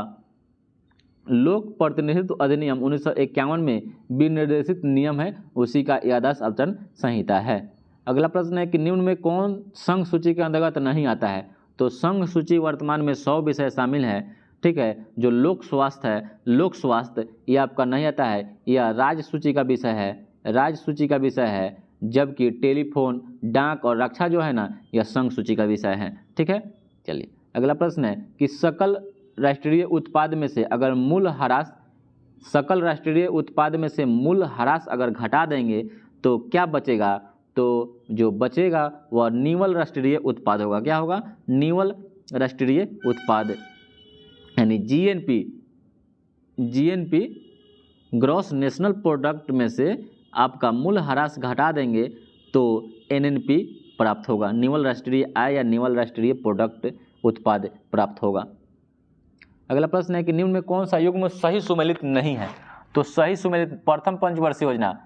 लोक प्रतिनिधित्व अधिनियम 1951 में विनिर्देशित नियम है, उसी का यह आदर्श आचरण संहिता है। अगला प्रश्न है कि निम्न में कौन संघ सूची के अंतर्गत नहीं आता है। तो संघ सूची वर्तमान में 100 विषय शामिल है। ठीक है, जो लोक स्वास्थ्य है, लोक स्वास्थ्य ये आपका नहीं आता है, यह राज्य सूची का विषय है, राज्य सूची का विषय है। जबकि टेलीफोन, डाक और रक्षा जो है ना यह संघ सूची का विषय है। ठीक है, चलिए अगला प्रश्न है कि सकल राष्ट्रीय उत्पाद में से अगर सकल राष्ट्रीय उत्पाद में से मूल ह्रास अगर घटा देंगे तो क्या बचेगा। तो जो बचेगा वह निवल राष्ट्रीय उत्पाद होगा। क्या होगा, निवल राष्ट्रीय उत्पाद यानी जीएनपी ग्रॉस नेशनल प्रोडक्ट में से आपका मूल ह्रास घटा देंगे तो NNP प्राप्त होगा, निवल राष्ट्रीय आय या निवल राष्ट्रीय प्रोडक्ट उत्पाद प्राप्त होगा। अगला प्रश्न है कि निम्न में कौन सा युग्म सही सुमेलित नहीं है? तो सही सुमेलित प्रथम पंचवर्षीय योजना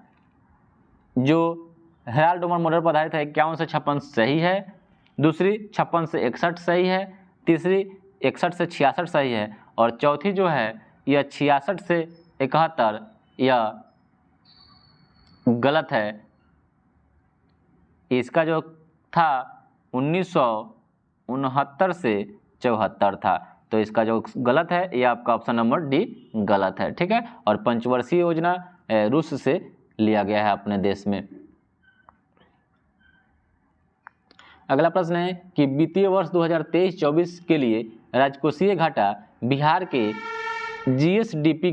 जो हेराल्ड डोमर मॉडल पर आधारित है 51 से 56 सही है, दूसरी 56 से 61 सही है, तीसरी 61 से 66 सही है, और चौथी जो है यह 66 से 71 यह गलत है। इसका जो था 1969 से 74 था, तो इसका जो गलत है यह आपका ऑप्शन नंबर डी गलत है, ठीक है। और पंचवर्षीय योजना रूस से लिया गया है अपने देश में। अगला प्रश्न है कि वित्तीय वर्ष 2023-24 के लिए राजकोषीय घाटा बिहार के जीएसडीपी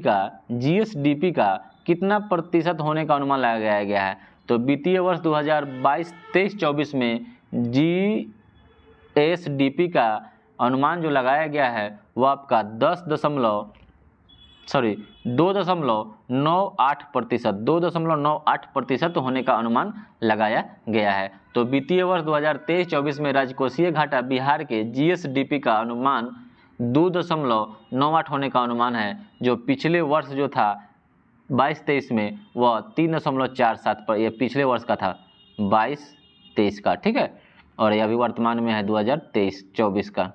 का कितना प्रतिशत होने का अनुमान लगाया गया है? तो वित्तीय वर्ष 2022-23-24 में जीएसडीपी का अनुमान जो लगाया गया है वो आपका 2.98% होने का अनुमान लगाया गया है। तो वित्तीय वर्ष 2023-24 में राजकोषीय घाटा बिहार के जीएसडीपी का अनुमान 2.98 होने का अनुमान है, जो पिछले वर्ष जो था 22-23 में वह 3.47 पर, यह पिछले वर्ष का था 22-23 का, ठीक है, और यह अभी वर्तमान में है 2023-24 का।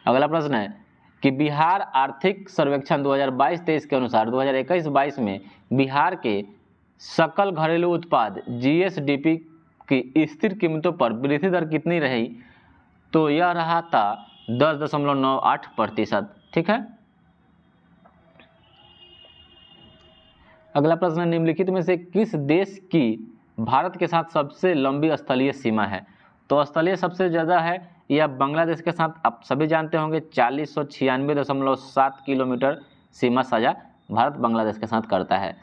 अगला प्रश्न है कि बिहार आर्थिक सर्वेक्षण 2022-23 के अनुसार 2021-22 में बिहार के सकल घरेलू उत्पाद जीएसडीपी की स्थिर कीमतों पर वृद्धि दर कितनी रही? तो यह रहा था 10.98%, ठीक है। अगला प्रश्न, निम्नलिखित में से किस देश की भारत के साथ सबसे लंबी स्थलीय सीमा है? तो स्थलीय सबसे ज़्यादा है यह बांग्लादेश के साथ, आप सभी जानते होंगे 4096.7 किलोमीटर सीमा साझा भारत बांग्लादेश के साथ करता है,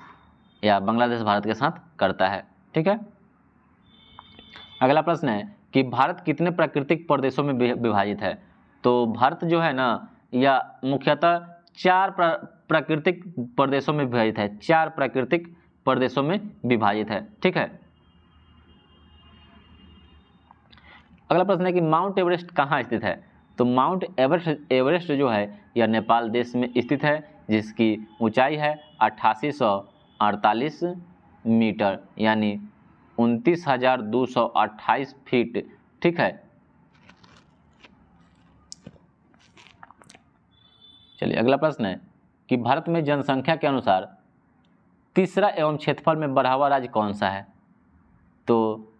या बांग्लादेश भारत के साथ करता है, ठीक है। अगला प्रश्न है कि भारत कितने प्राकृतिक प्रदेशों में विभाजित है? तो भारत जो है ना यह मुख्यतः 4 प्राकृतिक प्रदेशों में विभाजित है, 4 प्राकृतिक प्रदेशों में विभाजित है, ठीक है। अगला प्रश्न है कि माउंट एवरेस्ट कहाँ स्थित है? तो माउंट एवरेस्ट जो है यह नेपाल देश में स्थित है, जिसकी ऊंचाई है 8848 मीटर यानी 29,228 फीट, ठीक है। चलिए अगला प्रश्न है कि भारत में जनसंख्या के अनुसार तीसरा एवं क्षेत्रफल में बढ़ा हुआ राज्य कौन सा है? तो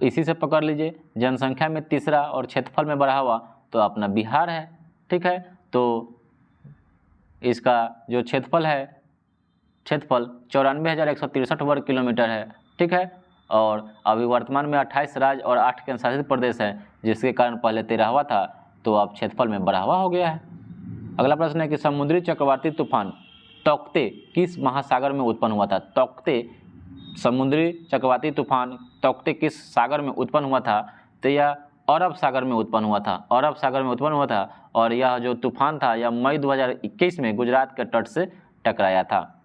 इसी से पकड़ लीजिए, जनसंख्या में तीसरा और क्षेत्रफल में बढ़ा हुआ तो अपना बिहार है, ठीक है। तो इसका जो क्षेत्रफल है, क्षेत्रफल 94,163 वर्ग किलोमीटर है, ठीक है। और अभी वर्तमान में 28 राज्य और 8 केंद्रशासित प्रदेश हैं, जिसके कारण पहले 13वां था, तो अब क्षेत्रफल में बढ़ावा हो गया है। अगला प्रश्न है कि समुद्री चक्रवाती तूफान तौकते किस महासागर में उत्पन्न हुआ था? तौकते समुद्री चक्रवाती तूफान तौकते किस सागर में उत्पन्न हुआ था? तो यह अरब सागर में उत्पन्न हुआ था, अरब सागर में उत्पन्न हुआ था। और यह जो तूफान था यह मई 2021 में गुजरात के तट से टकराया था।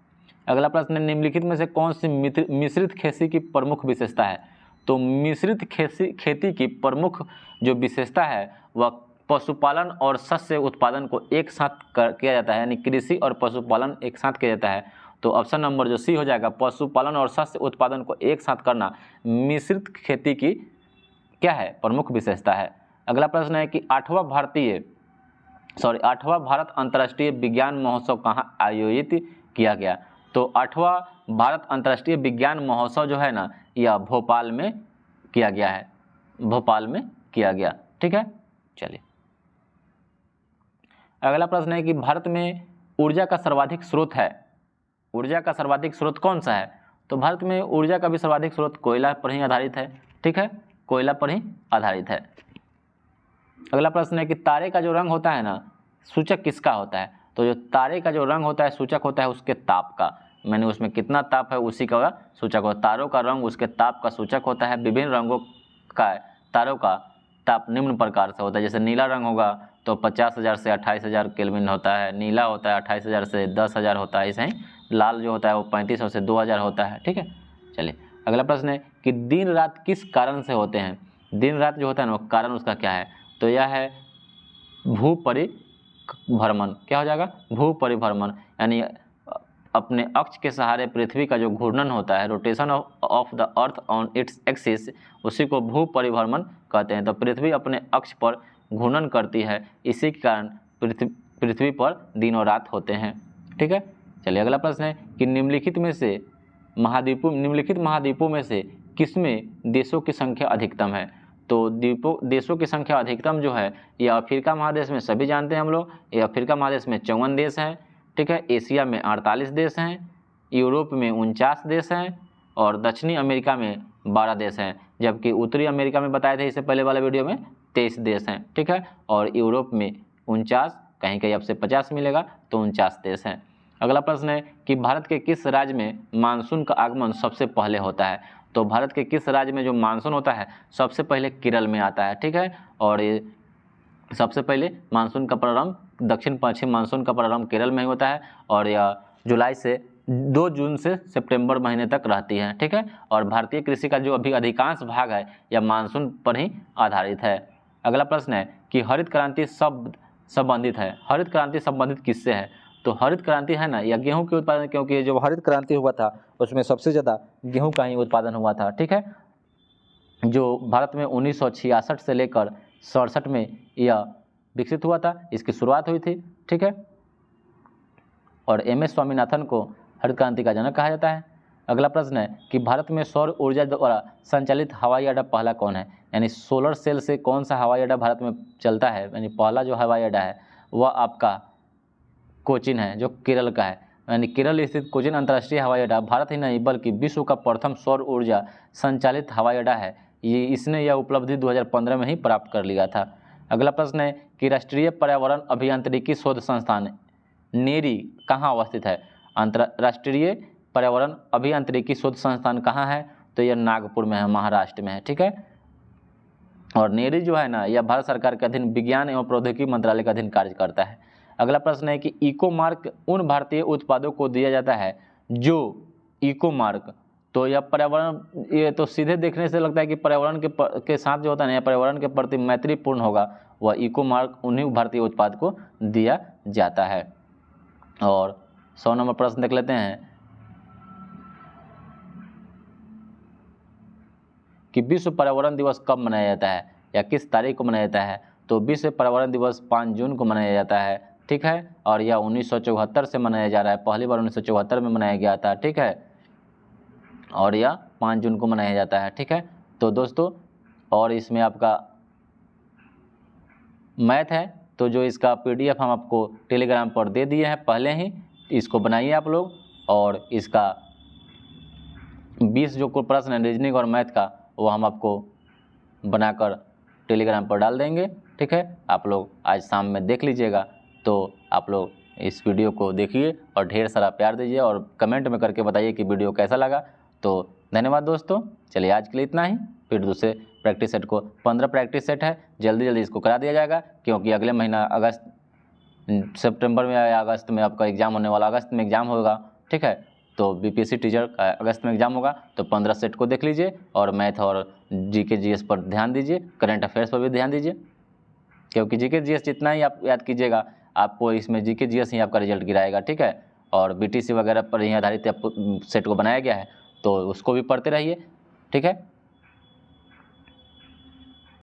अगला प्रश्न, निम्नलिखित में से कौन सी मिश्रित खेती की प्रमुख विशेषता है? तो मिश्रित खेती की प्रमुख जो विशेषता है वह पशुपालन और शस्य उत्पादन को एक साथ किया जाता है, यानी कृषि और पशुपालन एक साथ किया जाता है। तो ऑप्शन नंबर जो सी हो जाएगा, पशुपालन और शस्य उत्पादन को एक साथ करना मिश्रित खेती की क्या है? प्रमुख विशेषता है। अगला प्रश्न है कि 8वां भारत अंतर्राष्ट्रीय विज्ञान महोत्सव कहाँ आयोजित किया गया? तो 8वां भारत अंतर्राष्ट्रीय विज्ञान महोत्सव जो है ना यह भोपाल में किया गया है, भोपाल में किया गया, ठीक है। चलिए अगला प्रश्न है कि भारत में ऊर्जा का सर्वाधिक स्रोत है, ऊर्जा का सर्वाधिक स्रोत कौन सा है? तो भारत में ऊर्जा का भी सर्वाधिक स्रोत कोयला पर ही आधारित है, ठीक है, कोयला पर ही आधारित है। अगला प्रश्न है कि तारे का जो रंग होता है ना सूचक किसका होता है? तो जो तारे का जो रंग होता है सूचक होता है उसके ताप का, मैंने उसमें कितना ताप है उसी का सूचक होता है। तारों का रंग उसके ताप का सूचक होता है। विभिन्न रंगों का तारों का ताप निम्न प्रकार से होता है, जैसे नीला रंग होगा तो 50,000 से 28,000 केल्विन होता है, नीला होता है 28,000 से 10,000 होता है, ऐसे ही लाल जो होता है वो 3500 से 2000 होता है, ठीक है। चलिए अगला प्रश्न है कि दिन रात किस कारण से होते हैं। दिन रात जो होता है ना वो कारण उसका क्या है, तो यह है भू परिभ्रमण। क्या हो जाएगा, भू परिभ्रमण, यानी अपने अक्ष के सहारे पृथ्वी का जो घूर्णन होता है, rotation of the earth on its axis, उसी को भू परिभ्रमण कहते हैं। तो पृथ्वी अपने अक्ष पर घूर्णन करती है, इसी के कारण पृथ्वी पर दिन और रात होते हैं, ठीक है। चलिए अगला प्रश्न है कि निम्नलिखित महाद्वीपों में से किसमें देशों की संख्या अधिकतम है। तो देशों की संख्या अधिकतम जो है ये अफ्रीका महादेश में, सभी जानते हैं हम लोग, ये अफ्रीका महादेश में 54 देश हैं, ठीक है। एशिया में 48 देश हैं, यूरोप में 49 देश हैं और दक्षिणी अमेरिका में 12 देश हैं, जबकि उत्तरी अमेरिका में बताए थे इससे पहले वाले वीडियो में 23 देश हैं, ठीक है। और यूरोप में 49, कहीं कहीं आपसे 50 मिलेगा, तो 49 देश हैं। अगला प्रश्न है कि भारत के किस राज्य में मानसून का आगमन सबसे पहले होता है। तो भारत के किस राज्य में जो मानसून होता है सबसे पहले केरल में आता है, ठीक है। और ये सबसे पहले मानसून का प्रारंभ, दक्षिण पश्चिम मानसून का प्रारंभ केरल में ही होता है और यह जुलाई से 2 जून से सितंबर महीने तक रहती है, ठीक है। और भारतीय कृषि का जो अभी अधिकांश भाग है यह मानसून पर ही आधारित है। अगला प्रश्न है कि हरित क्रांति शब्द संबंधित है, हरित क्रांति संबंधित किससे है। तो हरित क्रांति है ना यह गेहूं के उत्पादन, क्योंकि जो हरित क्रांति हुआ था उसमें सबसे ज़्यादा गेहूं का ही उत्पादन हुआ था, ठीक है। जो भारत में 1966 से लेकर 67 में यह विकसित हुआ था, इसकी शुरुआत हुई थी, ठीक है। और MS स्वामीनाथन को हरित क्रांति का जनक कहा जाता है। अगला प्रश्न है कि भारत में सौर ऊर्जा द्वारा संचालित हवाई अड्डा पहला कौन है। यानी सोलर सेल से कौन सा हवाई अड्डा भारत में चलता है, यानी पहला जो हवाई अड्डा है वह आपका कोचिन है, जो केरल का है। यानी केरल स्थित कोचिन अंतर्राष्ट्रीय हवाई अड्डा भारत ही नहीं बल्कि विश्व का प्रथम सौर ऊर्जा संचालित हवाई अड्डा है। इसने यह उपलब्धि 2015 में ही प्राप्त कर लिया था। अगला प्रश्न है कि राष्ट्रीय पर्यावरण अभियांत्रिकी शोध संस्थान नेरी कहाँ अवस्थित है। राष्ट्रीय पर्यावरण अभियांत्रिकी शोध संस्थान कहाँ है, तो यह नागपुर में है, महाराष्ट्र में है, ठीक है। और नेरी जो है ना यह भारत सरकार के अधीन विज्ञान एवं प्रौद्योगिकी मंत्रालय के अधीन कार्य करता है। अगला प्रश्न है कि इको मार्क उन भारतीय उत्पादों को दिया जाता है जो इको मार्क, तो यह पर्यावरण, ये तो सीधे देखने से लगता है कि पर्यावरण के साथ जो होता है ना, पर्यावरण के प्रति मैत्रीपूर्ण होगा, वह इको मार्क उन्हीं भारतीय उत्पाद को दिया जाता है। और 100 नंबर प्रश्न देख लेते हैं कि विश्व पर्यावरण दिवस कब मनाया जाता है या किस तारीख को मनाया जाता है। तो विश्व पर्यावरण दिवस 5 जून को मनाया जाता है, ठीक है। और यह 1974 से मनाया जा रहा है, पहली बार 1974 में मनाया गया था, ठीक है। और यह 5 जून को मनाया जाता है, ठीक है। तो दोस्तों, और इसमें आपका मैथ है, तो जो इसका PDF हम आपको टेलीग्राम पर दे दिए हैं पहले ही, इसको बनाइए आप लोग। और इसका 20 जो को प्रश्न है रीजनिंग और मैथ का, वो हम आपको बनाकर टेलीग्राम पर डाल देंगे, ठीक है। आप लोग आज शाम में देख लीजिएगा। तो आप लोग इस वीडियो को देखिए और ढेर सारा प्यार दीजिए और कमेंट में करके बताइए कि वीडियो कैसा लगा। तो धन्यवाद दोस्तों, चलिए आज के लिए इतना ही। फिर दूसरे प्रैक्टिस सेट को 15 प्रैक्टिस सेट है, जल्दी जल्दी इसको करा दिया जाएगा, क्योंकि अगले महीना सितंबर में या अगस्त में आपका एग्ज़ाम होने वाला, अगस्त में एग्ज़ाम होगा, ठीक है। तो BPSC टीचर का अगस्त में एग्जाम होगा, तो 15 सेट को देख लीजिए और मैथ और GK GS पर ध्यान दीजिए, करंट अफेयर्स पर भी ध्यान दीजिए, क्योंकि GK GS जितना ही आप याद कीजिएगा आपको इसमें GK GS ही आपका रिजल्ट गिराएगा, ठीक है। और BTC वगैरह पर ही आधारित सेट को बनाया गया है, तो उसको भी पढ़ते रहिए, ठीक है।